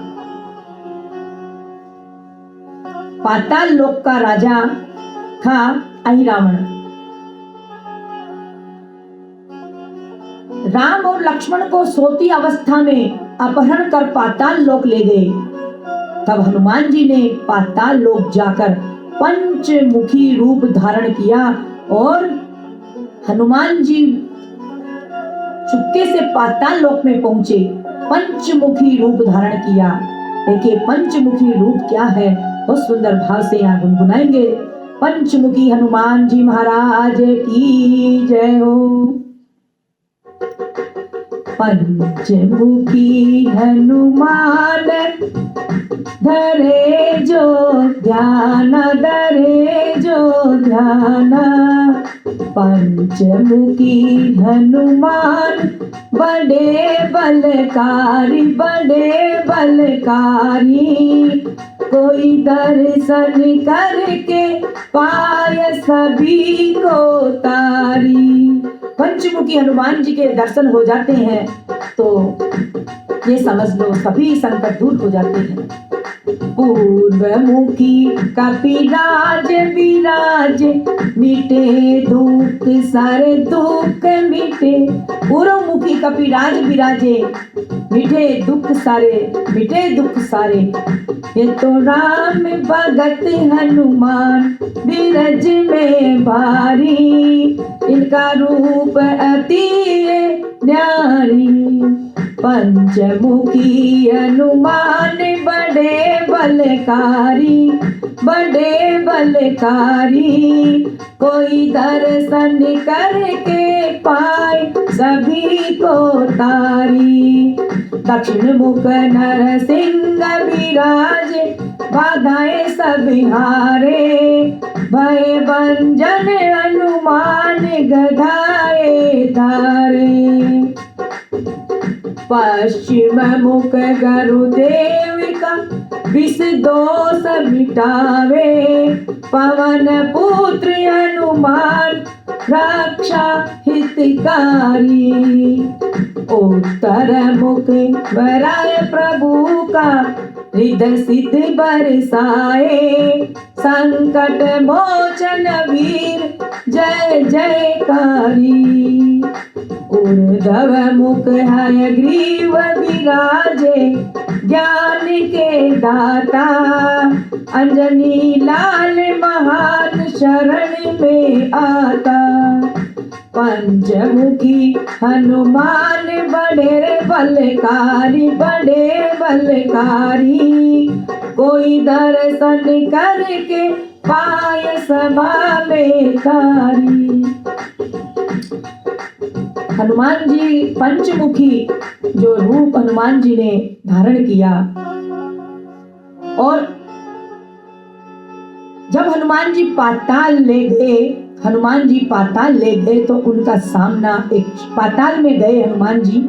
पाताल लोक का राजा था अहिरावण। राम और लक्ष्मण को सोती अवस्था में अपहरण कर पाताल लोक ले गए। तब हनुमान जी ने पाताल लोक जाकर पंचमुखी रूप धारण किया और हनुमान जी चुपके से पाताल लोक में पहुंचे, पंचमुखी रूप धारण किया। देखिए पंचमुखी रूप क्या है, बहुत सुंदर भाव से यहाँ गुनगुनाएंगे। पंचमुखी हनुमान जी महाराज की जय हो। पंचमुखी हनुमान धरे जो ध्यान, धरे जो ध्यान। पंचमुखी हनुमान बड़े बलकारी, बड़े बलकारी। कोई दर्शन करके पाय सभी को तारी। पंचमुखी हनुमान जी के दर्शन हो जाते हैं तो ये समझ लो सभी संकट दूर हो जाते हैं। पूर्वमुखी कपिराज विराज, मिटे दुख सारे दुख मिटे। पूर्वमुखी कपिराज विराजे, मिटे दुख सारे, मिटे दुख सारे। ये तो राम भगत हनुमान बिरज में भारी, इनका रूप अति न्यारी। पंचमुखी हनुमान बड़े बलकारी, बड़े बलकारी। कोई दर्शन करके पाए सभी को तारी। दक्षिण मुख नरसिंह विराज, बाधाएं सब हारे। भय भंजन हनुमान गधाए धारे। पश्चिम मुख गरुदेव का विष दोष मिटावे। पवन पुत्र हनुमान रक्षा हितकारी। उत्तर मुख वराय प्रभु का हृदय सिद्ध बरसाए। संकट मोचन वीर जय जयकारी। उर्धव मुख है ग्रीव विराजे, ज्ञान के दाता। अंजनी लाल महान शरण में आता। पंचमुखी हनुमान बड़े बलकारी, बड़े बलकारी। कोई दर्शन करके पाए सभा में तारी। हनुमान जी पंचमुखी जो रूप हनुमान जी ने धारण किया, और जब हनुमान जी पाताल ले गए, हनुमान जी पाताल ले गए तो उनका सामना एक पाताल में गए हनुमान जी।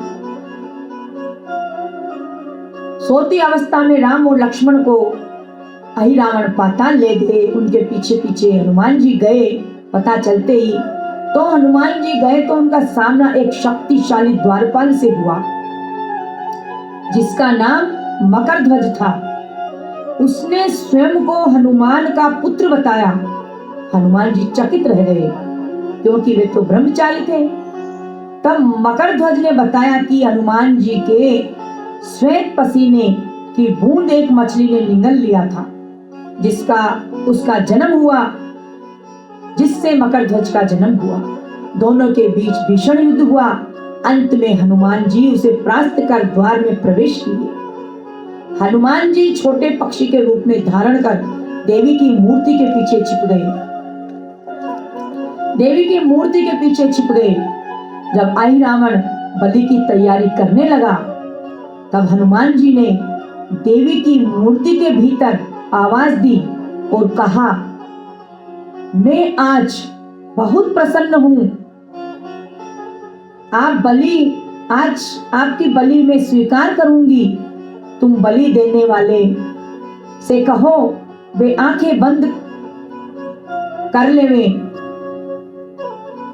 सोती अवस्था में राम और लक्ष्मण को अहिरावण पाताल ले गए। उनके पीछे पीछे हनुमान जी गए। पता चलते ही तो हनुमान जी गए तो उनका सामना एक शक्तिशाली द्वारपाल से हुआ, जिसका नाम मकरध्वज था। उसने स्वयं को हनुमान का पुत्र बताया। हनुमान जी चकित रह गए, क्योंकि वे तो ब्रह्मचारी थे। तब मकरध्वज ने बताया कि हनुमान जी के श्वेत पसीने की बूंद एक मछली ने निगल लिया था, जिसका उसका जन्म हुआ, जिससे मकरध्वज का जन्म हुआ। दोनों के बीच भीषण युद्ध हुआ। अंत में हनुमान जी उसे परास्त कर द्वार में प्रवेश किए। हनुमान जी छोटे पक्षी के रूप में धारण कर देवी की मूर्ति के पीछे छिप गए। देवी की मूर्ति के पीछे छिप गए। जब अहिरावण बलि की तैयारी करने लगा, तब हनुमान जी ने देवी की मूर्ति के भीतर आवाज दी और कहा, मैं आज बहुत प्रसन्न हूं। आज आपकी बलि में स्वीकार करूंगी। तुम बलि देने वाले से कहो वे आंखें बंद कर लेवे।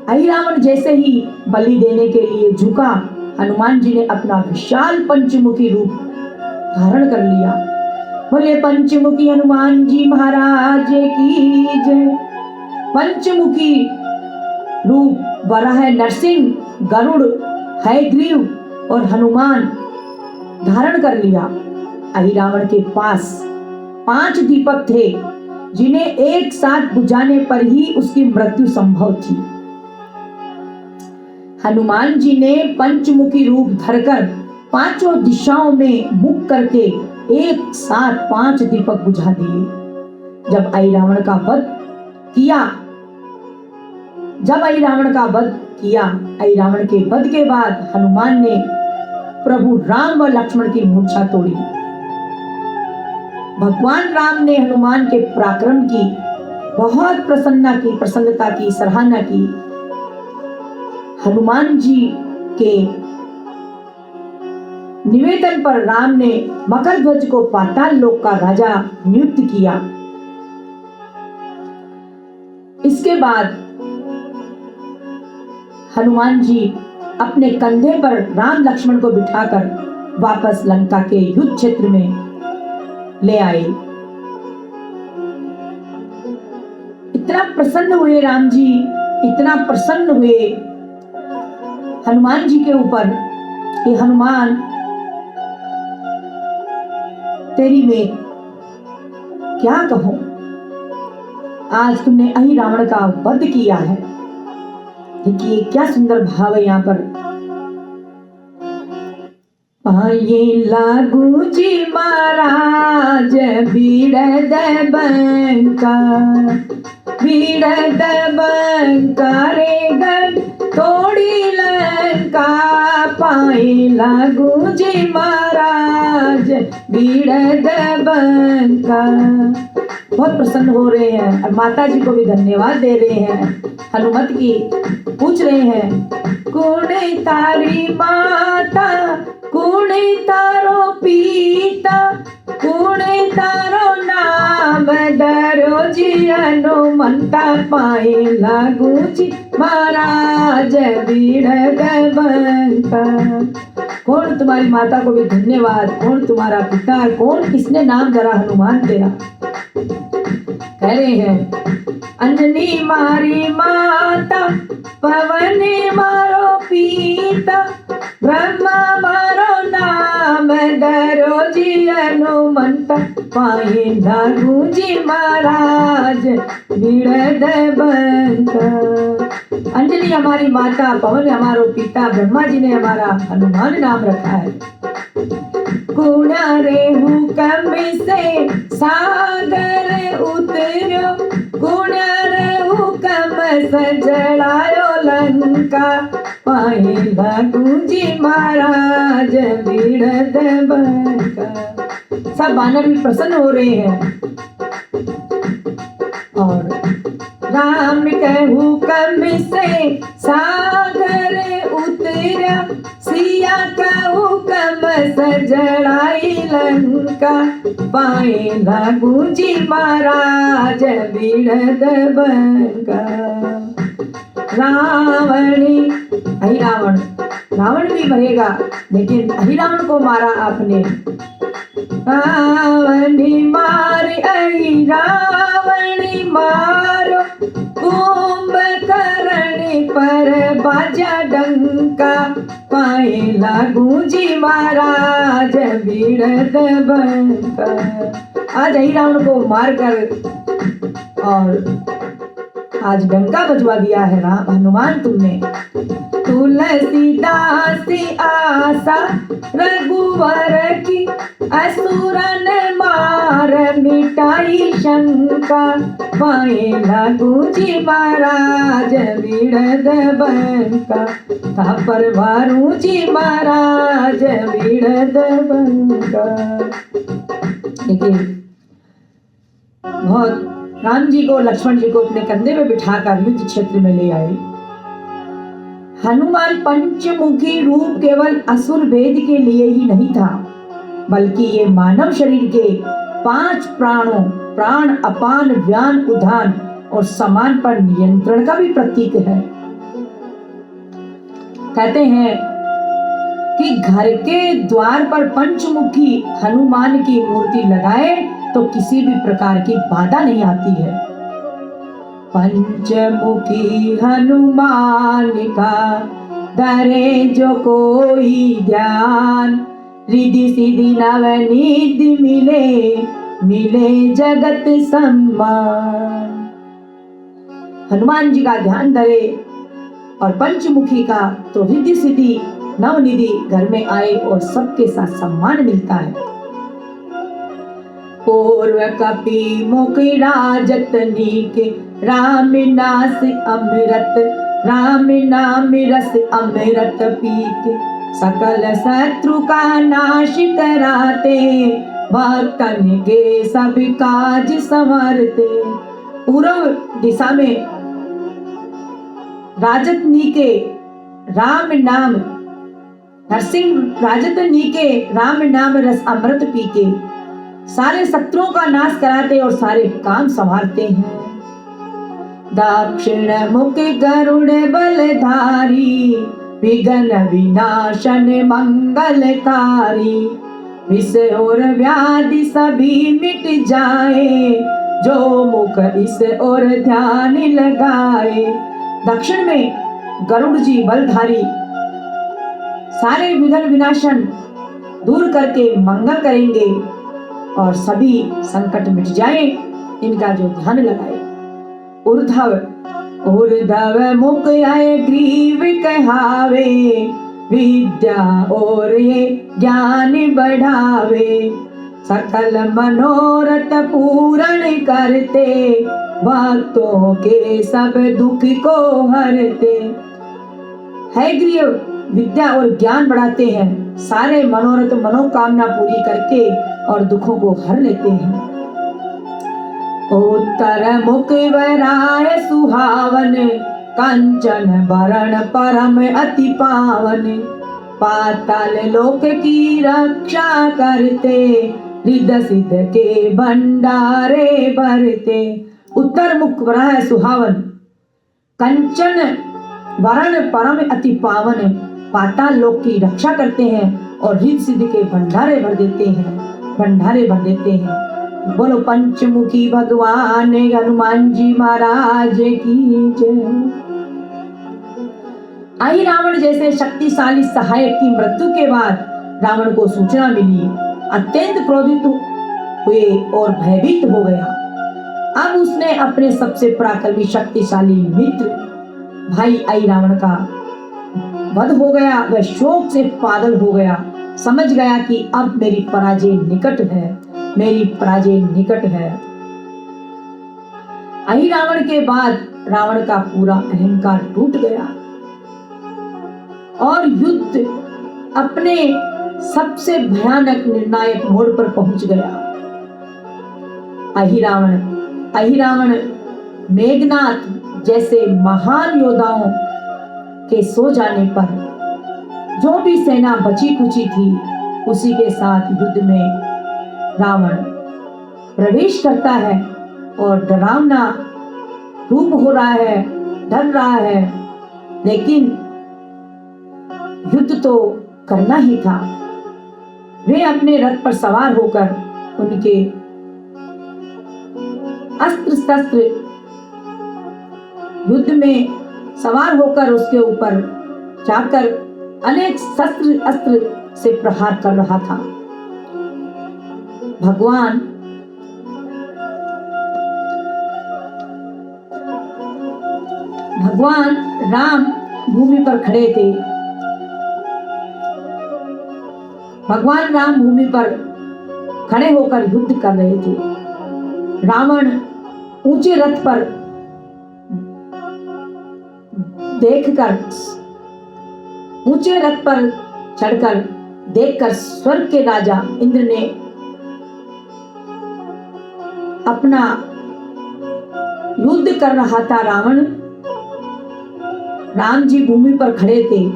अहिरावण जैसे ही बलि देने के लिए झुका, हनुमान जी ने अपना विशाल पंचमुखी रूप धारण कर लिया। बोले पंचमुखी हनुमान जी महाराज की जय। पंचमुखी रूप वराह नरसिंह, गरुड़, हयग्रीव और हनुमान धारण कर लिया। अहिरावण के पास 5 दीपक थे, जिन्हें एक साथ बुझाने पर ही उसकी मृत्यु संभव थी। हनुमान जी ने पंचमुखी रूप धरकर 5 दिशाओं में मुख करके एक साथ 5 दीपक बुझा दिए। जब अहिरावण का वध किया, अहिरावण के वध के बाद हनुमान ने प्रभु राम व लक्ष्मण की मूर्छा तोड़ी। भगवान राम ने हनुमान के पराक्रम की बहुत प्रसन्नता की, सराहना की। हनुमान जी के निवेदन पर राम ने मकरध्वज को पाताल लोक का राजा नियुक्त किया। इसके बाद हनुमान जी अपने कंधे पर राम लक्ष्मण को बिठाकर वापस लंका के युद्ध क्षेत्र में ले आए। इतना प्रसन्न हुए राम जी, इतना प्रसन्न हुए हनुमान जी के ऊपर कि हनुमान तेरी मैं क्या कहूं, आज तुमने अहि रावण का वध किया है। देखिए क्या सुंदर भाव है यहाँ पर। पाये लागू जी महाराज बीड़द बंका, बीड़द बंका रे गढ़ तोड़ी लंका। पाये लागू जी महाराज बीड़द बंका। बहुत प्रसन्न हो रहे हैं और माता जी को भी धन्यवाद दे रहे हैं। हनुमत की पूछ रहे हैं, कौन तारी माता, कौन तारो पिता, कौन तारो नाम धरो जी हनुमंता। पाए लागू जी महाराज बीड़द बंका। कौन तुम्हारी माता को भी धन्यवाद, कौन तुम्हारा पिता, कौन किसने नाम धरा हनुमान तेरा। कह रहे हैं, अंजनी मारी माता, पवन मारो पिता, ब्रह्मा मारो नाम धरो जी हनुमंता। पाए लागू जी महाराज बीड़द बंका। अंजनी हमारी माता, पवन हमारो पिता, ब्रह्मा जी ने हमारा हनुमान नाम रखा है। कुणा रे हुकम से सागर उतरो, कुणा रे हुकम से जलायो लंका। पाए लागू जी महाराज बीड़द बंका। सब वानर भी प्रसन्न हो रहे हैं। और राम के हुक्म से सागर उतरा, सिया का हुक्म से जड़ाई लंका। पाए लागू जी महाराज बीड़द बंका। रावणी, अहि रावण, रावण भी मरेगा लेकिन अहि रावण को मारा आपने। रावणी मार अहि रावणी मारो, कुंभकर्ण पर बाजा डंका। पाए लागू जी महाराज बीड़द बंका। आज अहि रावण को मारकर और आज डंका बजवा दिया है राम हनुमान तुमने। तुलसीदास आशा रघुवर की, असुरन मार मिटाई शंका। पाए लागू जी महाराज बीड़द बंका। था परवारू जी महाराज बीड़द बंका। देखिए बहुत राम जी को, लक्ष्मण जी को अपने कंधे में बिठाकर युद्ध क्षेत्र में ले आए। हनुमान पंचमुखी रूप केवल असुर भेद के लिए ही नहीं था, बल्कि ये मानव शरीर के 5 प्राणों, प्राण, अपान, व्यान, उदान और समान पर नियंत्रण का भी प्रतीक है। कहते हैं कि घर के द्वार पर पंचमुखी हनुमान की मूर्ति लगाए तो किसी भी प्रकार की बाधा नहीं आती है। पंचमुखी हनुमान का धरे जो कोई ध्यान, रिद्धि सिद्धि नवनिधि मिले, मिले जगत सम्मान। हनुमान जी का ध्यान धरे और पंचमुखी का तो रिद्धि सिद्धि नवनिधि घर में आए और सबके साथ सम्मान मिलता है। पूर्व कपि मुखि राजतनी के, राम नास अमृत, राम नाम रस अमृत पी के, सकल शत्रु का नाश कराते, भक्तन के सब काज संवरते। पूर्व दिशा में राजतनी के राम नाम, नरसिंह राजतनी के राम नाम रस अमृत पी के सारे शत्रुओं का नाश कराते और सारे काम संभालते हैं। दक्षिण मुख गरुड़ बलधारी, विघ्न विनाशन मंगलकारी, विष और व्याधि सभी मिट जाए, जो मुख इस और ध्यान लगाए। दक्षिण में गरुड़ जी बलधारी सारे विघ्न विनाशन दूर करके मंगल करेंगे और सभी संकट मिट जाए, इनका जो ध्यान लगाए। ऊर्ध्व मुख आए ग्रीव कहावे, विद्या और ये ज्ञान बढ़ावे, सकल मनोरथ पूर्ण करते, भक्तों के सब दुख को हरते। है ग्रीव, विद्या और ज्ञान बढ़ाते हैं, सारे मनोरथ मनोकामना पूरी करके और दुखों को हर लेते हैं। उत्तर मुख वराय सुहावन, कंचन बरण परम अति पावन, पाताल लोक की रक्षा करते, रिद्ध सिद्ध के भंडारे भरते। उत्तर मुख वराय सुहावन, कंचन वरण परम अति पावन, पाताल लोक की रक्षा करते हैं और रिद्ध सिद्ध के भंडारे भर देते हैं। बोलो पंचमुखी भगवान हनुमान जी महाराज की जय। आई रावण जैसे शक्तिशाली सहायक की मृत्यु के बाद रावण को सूचना मिली, अत्यंत क्रोधित हुए और भयभीत हो गया। अब उसने अपने सबसे पराक्रमी शक्तिशाली मित्र भाई आई रावण का वध हो गया। वह शोक से पागल हो गया, समझ गया कि अब मेरी पराजय निकट है। आई रावण के बाद रावण का पूरा अहंकार टूट गया और युद्ध अपने सबसे भयानक निर्णायक मोड़ पर पहुंच गया। अहिरावण मेघनाथ जैसे महान योद्धाओं के सो जाने पर जो भी सेना बची खुची थी, उसी के साथ युद्ध में रावण प्रवेश करता है और डरावना रूप हो रहा है, डर रहा है, लेकिन युद्ध तो करना ही था। वे अपने रथ पर सवार होकर उनके अस्त्र शस्त्र युद्ध में सवार होकर उसके ऊपर जाकर अनेक शस्त्र अस्त्र से प्रहार कर रहा था। भगवान राम भूमि पर खड़े थे। भगवान राम भूमि पर खड़े होकर युद्ध कर रहे थे। रावण ऊंचे रथ पर चढ़कर देखकर स्वर्ग के राजा इंद्र ने अपना युद्ध कर रहा था। राम जी भूमि पर खड़े थे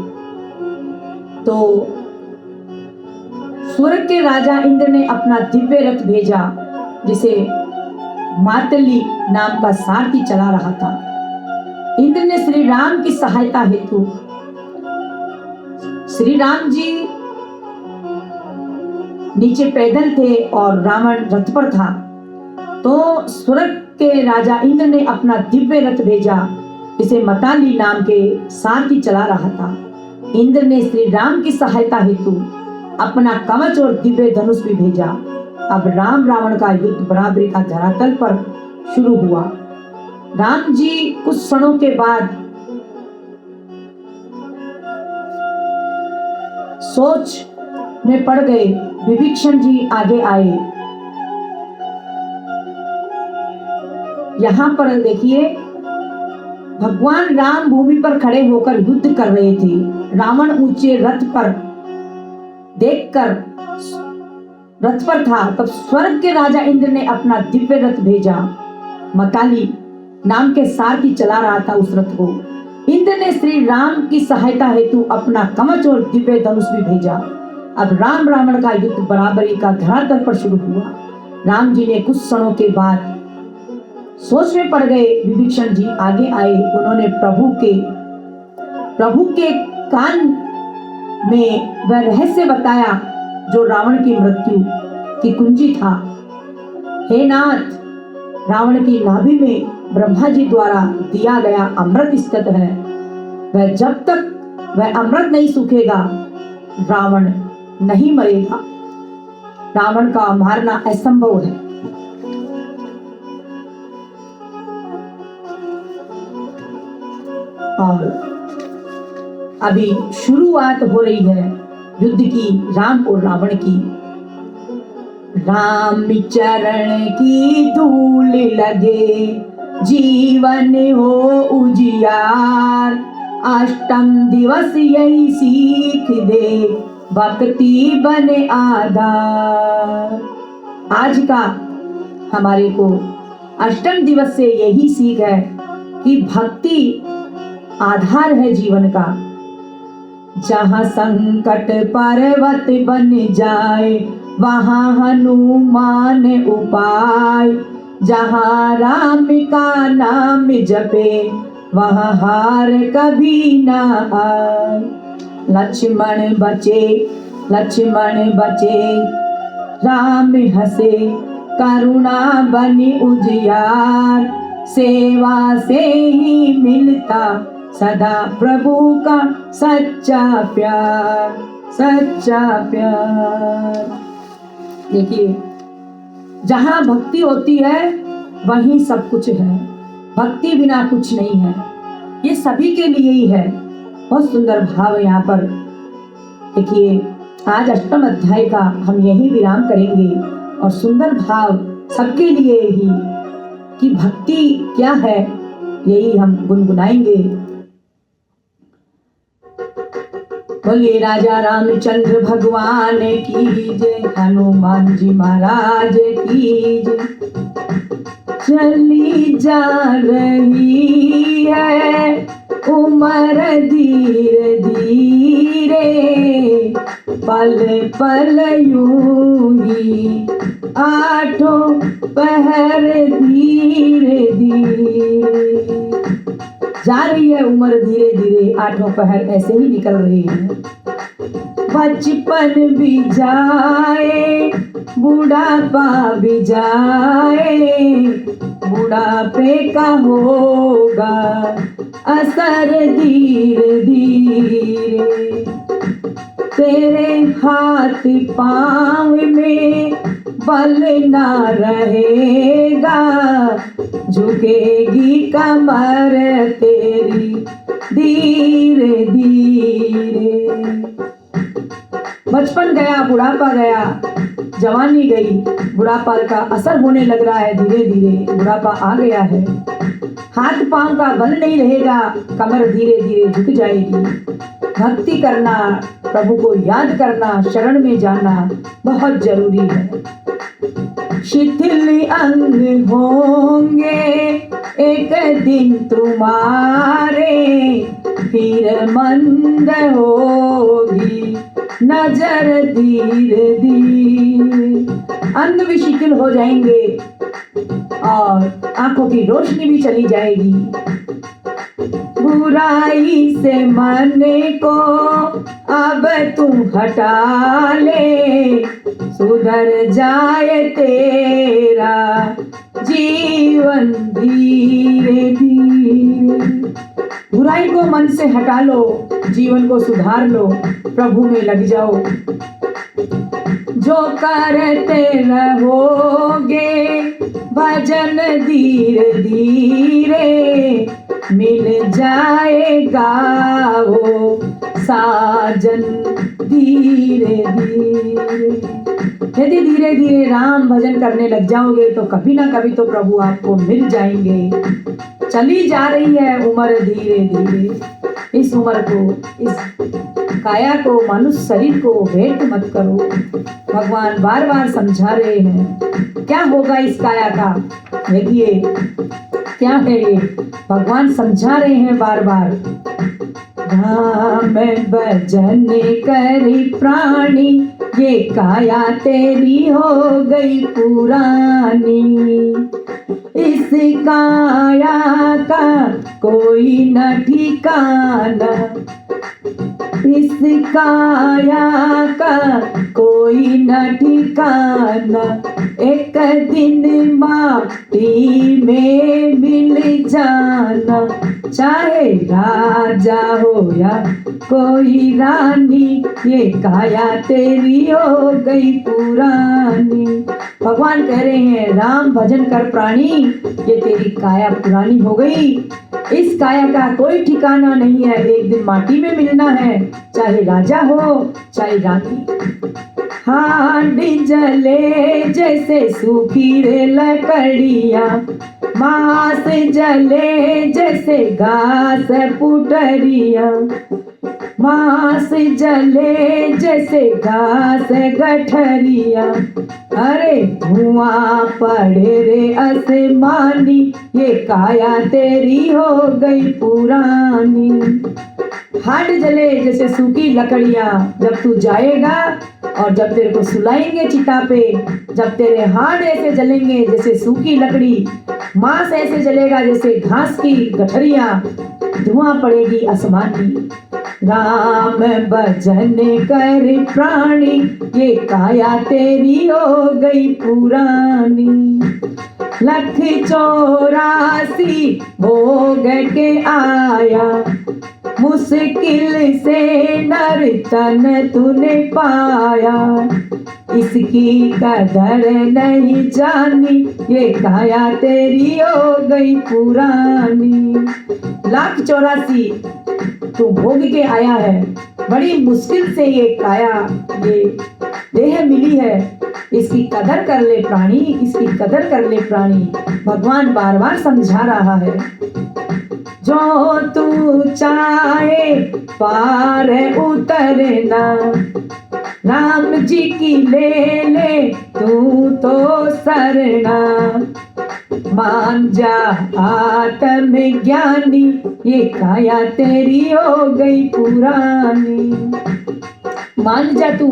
तो स्वर्ग के राजा इंद्र ने अपना दिव्य रथ भेजा, जिसे मातली नाम का सारथी चला रहा था। इंद्र ने श्री राम की सहायता हेतु, श्री राम जी नीचे पैदल थे और रावण रथ पर था, तो स्वर्ग के राजा इंद्र ने अपना दिव्य रथ भेजा, जिसे मताली नाम के सारथी चला रहा था। इंद्र ने श्री राम की सहायता हेतु अपना कवच और दिव्य धनुष भी भेजा। अब राम रावण का युद्ध बराबरी का धरातल पर शुरू हुआ। राम जी कुछ क्षणों के बाद सोच में पड़ गए। विभीषण जी आगे आए। यहाँ पर देखिए, भगवान राम भूमि पर खड़े होकर युद्ध कर रहे थे। रावण ऊंचे रथ पर देखकर रथ पर था, तब स्वर्ग के राजा इंद्र ने अपना दिव्य रथ भेजा। मताली नाम के सारथी चला रहा था उस रथ को। इंद्र ने श्री राम की सहायता हेतु अपना कवच और दिव्य धनुष भी भेजा। अब राम रावण का युद्ध बराबरी का धरातल पर शुरू हुआ। राम जी ने कुछ क्षणों के बाद सोच में पड़ गए। विभीषण जी आगे आए। उन्होंने प्रभु के कान में वह रहस्य बताया जो रावण की मृत्यु की कुंजी था। हे नाथ, रावण की नाभि में ब्रह्मा जी द्वारा दिया गया अमृत स्थित है। वह जब तक वह अमृत नहीं सूखेगा, रावण नहीं मरेगा। रावण का मारना असंभव है। और अभी शुरुआत हो रही है युद्ध की, राम और रावण की। राम चरण की धूल लगे, जीवन हो उजियार। अष्टम दिवस यही सीख दे, भक्ति बने आधार। आज का हमारे को अष्टम दिवस से यही सीख है कि भक्ति आधार है जीवन का। जहाँ संकट पर्वत बन जाए, वहाँ हनुमान उपाय। जहाँ राम का नाम जपे, वहाँ हार कभी ना आए। लक्ष्मण बचे, राम हंसे, करुणा बनी उजियार। सेवा से ही मिलता सदा प्रभु का सच्चा प्यार, सच्चा प्यार। देखिए, जहाँ भक्ति होती है वहीं सब कुछ है, भक्ति बिना कुछ नहीं है। ये सभी के लिए ही है। बहुत सुंदर भाव है यहाँ पर। देखिए, आज अष्टम अध्याय का हम यही विराम करेंगे और सुंदर भाव सबके लिए ही कि भक्ति क्या है यही हम गुनगुनाएंगे। बोलिए राजा रामचंद्र भगवान की जय, हनुमान जी महाराज की जय। चली जा रही है उम्र धीरे धीरे, पल पल यूं ही आठों पहर धीरे धीरे। जा रही है उम्र धीरे धीरे, आठों पहर ऐसे ही निकल रही है। बचपन भी जाए, बुढ़ापा भी जाए, बुढ़ापे का होगा असर धीरे धीरे। तेरे हाथ पाँव में बल ना रहेगा, झुकेगी कमर तेरी धीरे धीरे। बचपन गया, बुढ़ापा गया, जवानी गई, बुढ़ापा का असर होने लग रहा है धीरे धीरे, बुढ़ापा आ गया है। हाथ पांव का बल नहीं रहेगा, कमर धीरे धीरे झुक जाएगी। भक्ति करना, प्रभु को याद करना, शरण में जाना बहुत जरूरी है। शिथिल अंग होंगे एक दिन तुम्हारे, फिर मंद होगी नजर धीरे धीरे। अंग भी शिथिल हो जाएंगे और आंखों की रोशनी भी चली जाएगी। बुराई से मन को अब तू हटा ले, सुधर जाए तेरा जीवन धीरे धीरे। बुराई को मन से हटा लो, जीवन को सुधार लो, प्रभु में लग जाओ। जो करते रहोगे भजन धीरे धीरे, मिल जाएगा वो साजन धीरे धीरे। यदि धीरे धीरे राम भजन करने लग जाओगे तो कभी ना कभी तो प्रभु आपको मिल जाएंगे। चली जा रही है उम्र धीरे धीरे। इस उम्र को, इस काया को, मनुष्य शरीर को भेंट मत करो। भगवान बार बार समझा रहे हैं क्या होगा इस काया का। देखिए क्या है ये, भगवान समझा रहे हैं बार बार। राम भजन करी प्राणी, ये काया तेरी हो गई पुरानी। इस काया का कोई न ठिकाना, इस काया का कोई न ठिकाना। एक दिन माटी में मिल जाना, चाहे राजा हो या कोई रानी, ये काया तेरी हो गई पुरानी। भगवान कह रहे हैं राम भजन कर प्राणी, ये तेरी काया पुरानी हो गई। इस काया का कोई ठिकाना नहीं है, एक दिन माटी में मिलना है, चाहे राजा हो चाहे रानी। हांडी जले जैसे सूखी रे लकड़िया, मांस जले जैसे घास पुटरिया, मांस जले जैसे घास गठरिया। अरे धुआं पड़े रे आसमानी, ये काया तेरी हो गई पुरानी। हाथ जले जैसे सूखी लकड़ियां, जब तू जाएगा और जब तेरे को सुलाएंगे चिता पे, जब तेरे हाथ ऐसे जलेंगे जैसे सूखी लकड़ी, मांस ऐसे जलेगा जैसे घास की गठरियां, धुआं पड़ेगी आसमान की। राम भजन कर प्राणी, ये काया तेरी हो गई पुरानी। लख 84 भोग के आया, मुश्किल से नर तन तूने पाया, इसकी कदर नहीं जानी, ये काया तेरी हो गई पुरानी। लाख 84 तू भोग के आया है, बड़ी मुश्किल से ये काया, ये देह मिली है, इसकी कदर कर ले प्राणी, इसकी कदर कर ले प्राणी। भगवान बार बार समझा रहा है, जो तू चाहे पार उतरना, राम जी की ले ले तू तो सरना। मान जा आत्म ज्ञानी, ये काया तेरी हो गई पुरानी। मान जा तू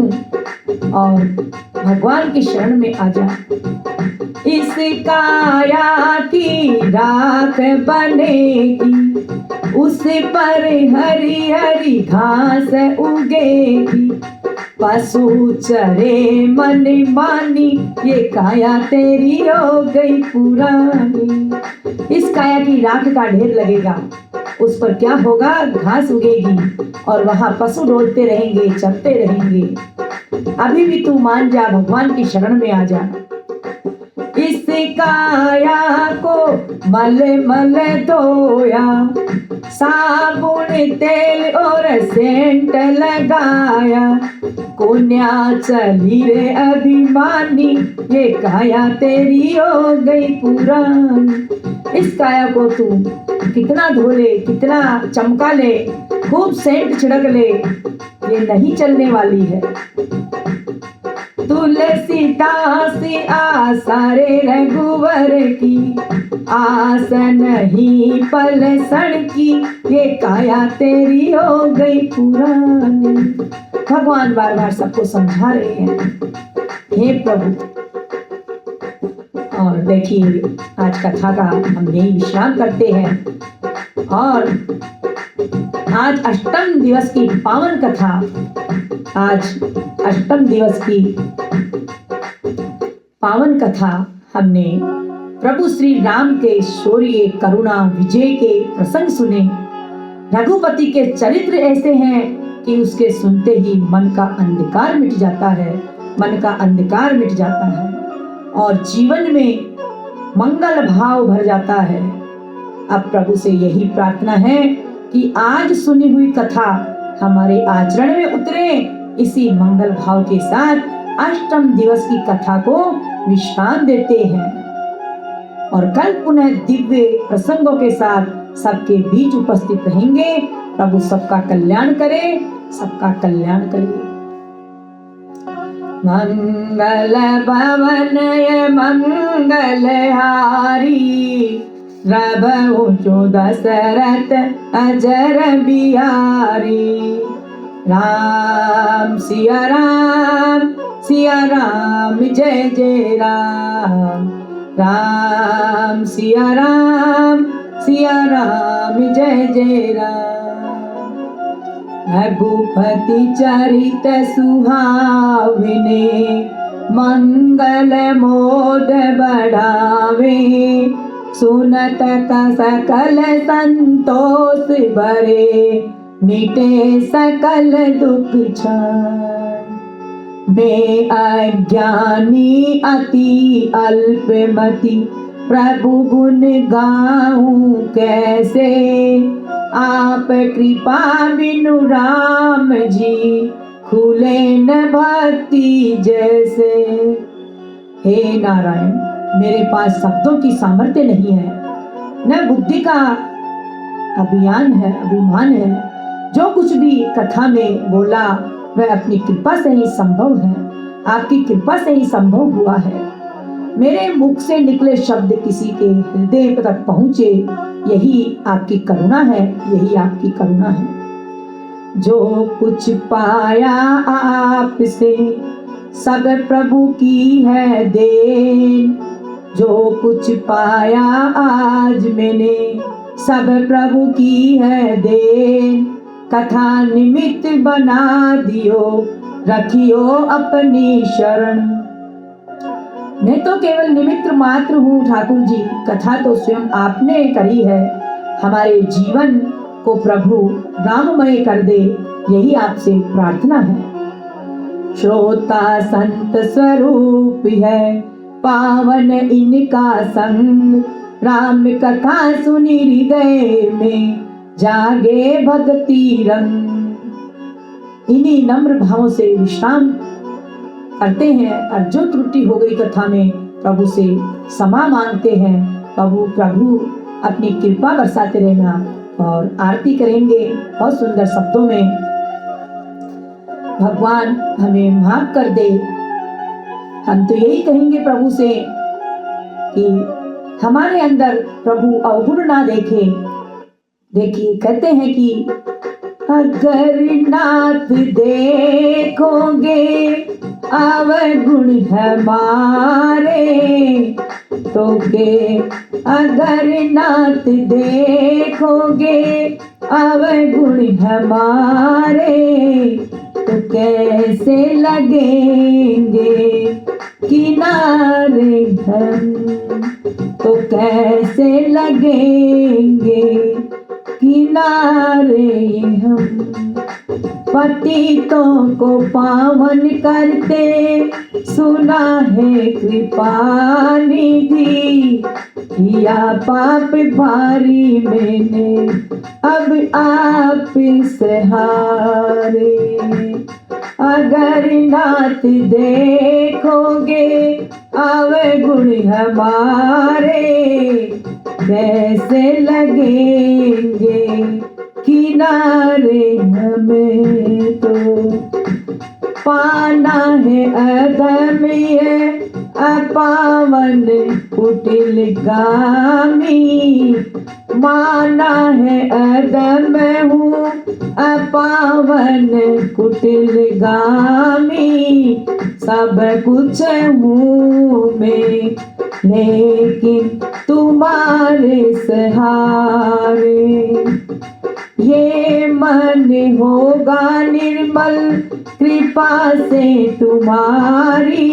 और भगवान की शरण में आ जा। इस काया की राख बनेगी, उस पर हरी हरी घास उगेगी, पशु चरे मन मानी, ये काया तेरी हो गई पुरानी। इस काया की राख का ढेर लगेगा, उस पर क्या होगा, घास उगेगी और वहां पशु डोलते रहेंगे, चरते रहेंगे। अभी भी तू मान जा, भगवान की शरण में आ जा। इस काया को मल मल धोया, साबुन तेल और सेंट लगाया, कोन्या चली रे अभिमानी, ये काया तेरी हो गई पुरानी। इस काया को तू कितना धो ले, कितना चमका ले, खूब सेंट छिड़क ले, ये नहीं चलने वाली है। तुलसीदास आसारे रघुवर की, आस नहीं पलसण की, ये काया तेरी हो गई पुरानी। भगवान बार बार सबको समझा रहे हैं, हे प्रभु। और देखिए आज कथा का हम यही विश्राम करते हैं। और आज अष्टम दिवस की पावन कथा, आज अष्टम दिवस की पावन कथा हमने प्रभु श्री राम के शौर्य, करुणा, विजय के प्रसंग सुने। रघुपति के चरित्र ऐसे हैं कि उसके सुनते ही मन का अंधकार मिट जाता है, मन का अंधकार मिट जाता है और जीवन में मंगल भाव भर जाता है। अब प्रभु से यही प्रार्थना है कि आज सुनी हुई कथा हमारे आचरण में उतरे। इसी मंगल भाव के साथ अष्टम दिवस की कथा को विश्राम देते हैं और कल पुनः दिव्य प्रसंगों के साथ सबके बीच उपस्थित रहेंगे। प्रभु सबका कल्याण करे, सबका कल्याण करे। मंगल भवनय मंगलहारी, प्रभु दशरथ अजर बिहारी। राम सिया राम, सिया राम जय जय राम। राम सिया राम, सिया राम जय जय राम। रघुपति चरित सुहावने, मंगल मोद बढ़ावे। सुनत सकल संतोष भरे, मिटे सकल दुख क्षण। मैं अज्ञानी अति अल्पमति, प्रभु गुण गाऊं कैसे, आप कृपा बिनु राम जी, खुले न भक्ति जैसे। हे नारायण, मेरे पास शब्दों की सामर्थ्य नहीं है, न बुद्धि का अभिमान है। जो कुछ भी कथा में बोला वह अपनी कृपा से ही संभव है, आपकी कृपा से ही संभव हुआ है। मेरे मुख से निकले शब्द किसी के हृदय तक पहुंचे, यही आपकी करुणा है, यही आपकी करुणा है। जो कुछ पाया आपसे, सब प्रभु की है देन। जो कुछ पाया आज मैंने, सब प्रभु की है देन। कथा निमित्त बना दियो, रखियो अपनी शरण। मैं तो केवल निमित्त मात्र हूँ ठाकुर जी, कथा तो स्वयं आपने करी है। हमारे जीवन को प्रभु राममय कर दे, यही आपसे प्रार्थना है। श्रोता संत स्वरूप है, पावन इनका संग। राम कथा सुनी हृदय में, जागे भक्ति रंग। इन्हीं नम्र भावों से विश्राम करते हैं, और जो त्रुटि हो गई कथा में प्रभु से क्षमा मांगते हैं। प्रभु अपनी कृपा बरसाते रहना, और आरती करेंगे बहुत सुंदर शब्दों में। भगवान हमें माफ कर दे। हम तो यही कहेंगे प्रभु से कि हमारे अंदर प्रभु अवगुण ना देखे। देखिए कहते हैं कि अगर नाथ देखोगे अवगुण हमारे, तो के अगर नाथ देखोगे अवगुण हमारे, तो कैसे लगेंगे किनारे हम, तो कैसे लगेंगे किनारे हम। पतितों को पावन करते, सुना है कृपा निधि। किया पाप भारी मैंने, अब आप सहारे। अगर नाथ देखोगे अवगुण हमारे, कैसे लगेंगे किनारे हमें। तो पाना है अधर्मीय अपावन कुटिल गामी, माना है अधर्म हूँ अपावन कुटिल गामी। सब कुछ हूँ मैं, लेकिन तुम्हारे सहारे। ये मन होगा निर्मल कृपा से तुम्हारी,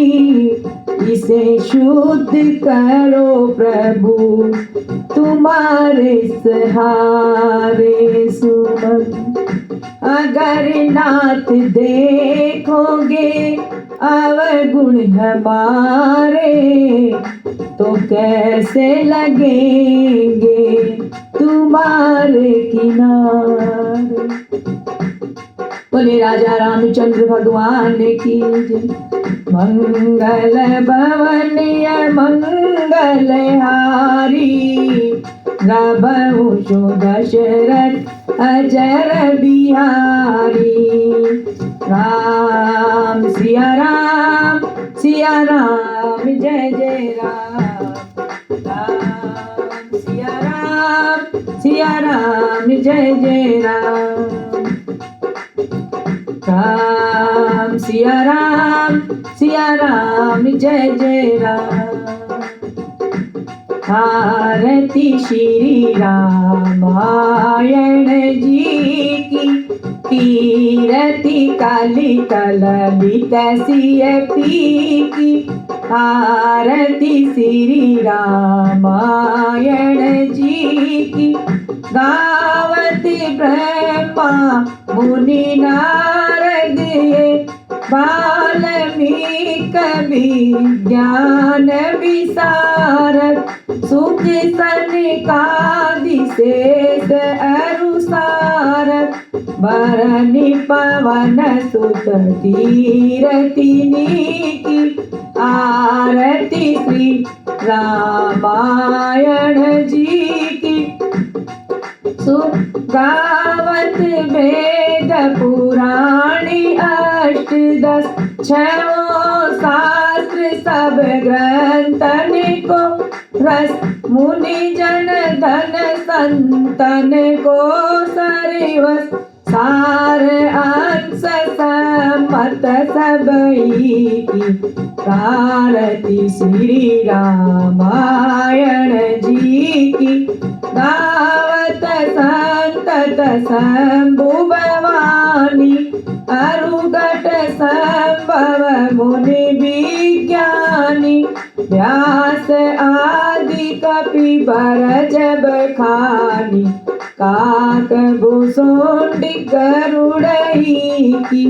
इसे शुद्ध करो प्रभु तुम्हारे सहारे। सुमन अगर नाथ देखोगे अवगुण हमारे, तो कैसे लगेंगे तुम्हारे किनारे। बोले राजा रामचंद्र भगवान की जय। मंगल भवनीय मंगल हारी, प्रभु दशरथ अजर बिहारी। राम सिया राम जय जय राम। राम सिया राम जय जय राम। राम सिया राम जय जय राम। आरती श्री रामायण जी की, कीरति काली कललित सियपी की। आरती श्री रामायण जी की, गावती ब्रह्मा मुनि नारद ये, वाल्मीकि विज्ञान विशारद, सुख सनकादि शेष अरुसारद, भरनि पवन सुत कीरतिनी की, आरती श्री रामायण जी की। गावत वेद पुराणी अष्टदश, छो शास्त्र सब ग्रंथन को रस, मुनि जन धन संतन को सर्वस, सार अंश सम्मत सबई की, आरती श्री रामायण जी की। गावत संतत शंभु भवानी, अरुगट संभव मुनि विज्ञानी, व्यास आदि कपि भरज बखानी, काक भुसुंडी गरुड़ई की,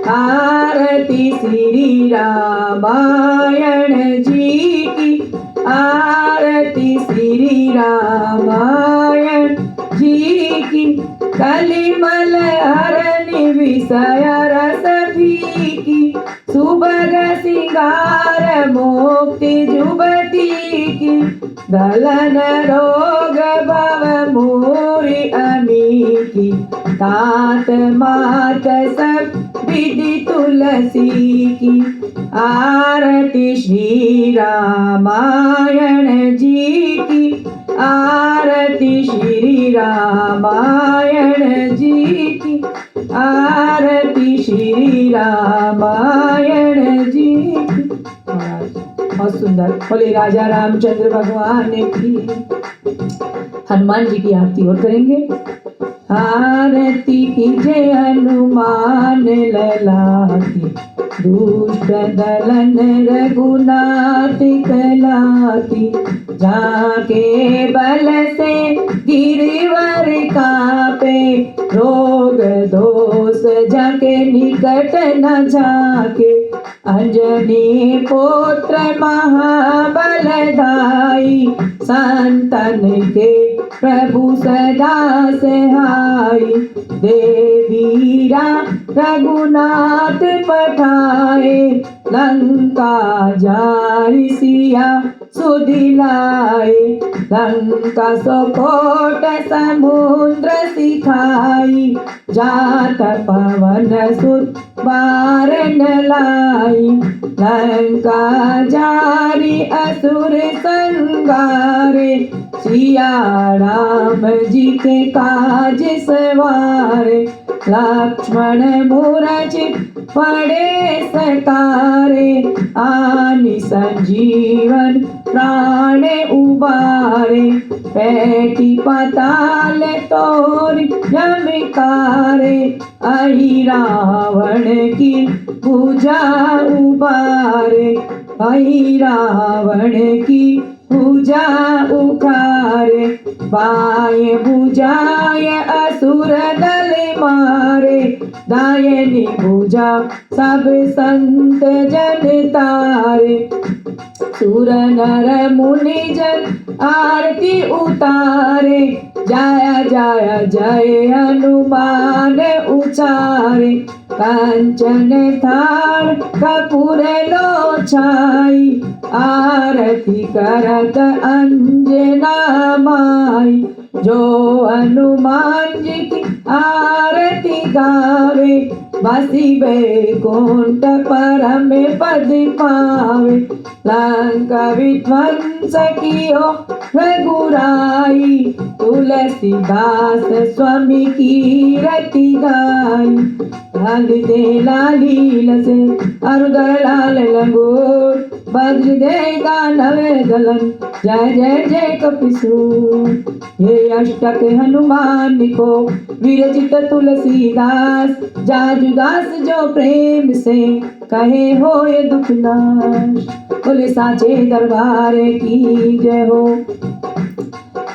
आरती श्री रामायण जी की, आरती श्री रामायण जी की। कलिमल हरनि विषय रस फीकी, सुभग सिंगार मुक्ति जुबती की, दलन रोग भव मूरि अमी की, तात मात सब विधि तुलसी की, आरती श्री रामायण जी की, आरती श्री रामायण जी की, आरती श्री रामायण जी की। बहुत सुंदर। बोले राजा रामचंद्र भगवान की। हनुमान जी की आरती और करेंगे। आरती कीजे हनुमान लला की, दुष्ट दलन रघुनाथ कला की, जाके बल से गिरवर कापे, रोग दोष जाके निकट न जाके, अंजनी पुत्र महाबलदाई, संतन के प्रभु सदा सहाई, देवीरा रघुनाथ पठाए, लंका जारि सिया सुदिलाए, लंका सोकोट समुद्र सिखाई, जात पवन सुत बार न लाई, लंका जारी असुर संगारे, सिया राम जी के काज सवारे, लक्ष्मण मूरछित पड़े सकारे, आनि संजीवन प्राण उबारे, पैठी पाताल तोड़ यमकारे, अहि रावण की भुजा उबारे, अहि रावण की भुजा उखारे, बाएं भुजाय असुर दल मारे, दाहिनी भुजा सब संत जन तारे, सुर नर मुनि जन आरती उतारे, जय जय जय हनुमान उचारे, कंचन थाल कपूर लो छाई, आरती करत अंजना माई, जो हनुमान जी की आरती गावे, बसी बैकुंठ परम पद पावे, लंका विध्वंस कियो रघुराई, तुलसीदास स्वामी की रति गाई, लाल दे लालील से अरुदर लाल लंगोर, वज्रदेह दानवे दलन, जय जय जय कपिसूर। हे अष्टक हनुमान को विरचित तुलसीदास, जाजुदास जो प्रेम से कहे हो ये दुख नाश। बोले साचे दरबार की जय हो,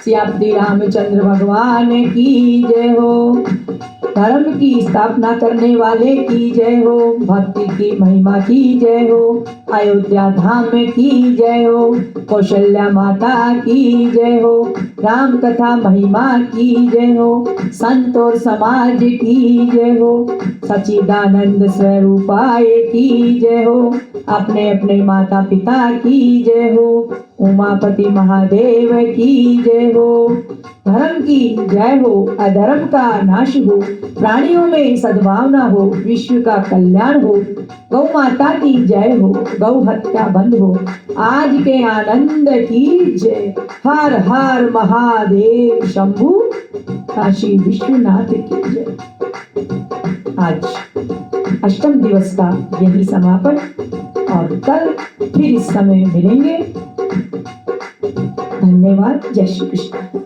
सियापति रामचंद्र भगवान की जय हो। धर्म की स्थापना करने वाले की जय हो, भक्ति की महिमा की जय हो। अयोध्या धाम की जय हो, कौशल्या माता की जय हो। राम कथा महिमा की जय हो, संत और समाज की जय हो। सच्चिदानंद स्वरूपाय की जय हो, अपने अपने माता पिता की जय हो। उमापति महादेव की जय हो। धर्म की जय हो, अधर्म का नाश हो, प्राणियों में सद्भावना हो, विश्व का कल्याण हो। गौ माता की जय हो, गौ हत्या बंद हो, आज के आनंद की जय। हर हर महादेव शंभु, काशी विश्वनाथ की जय। आज अष्टम दिवस का यही समापन, और कल फिर इस समय मिलेंगे। धन्यवाद। जय श्री कृष्ण।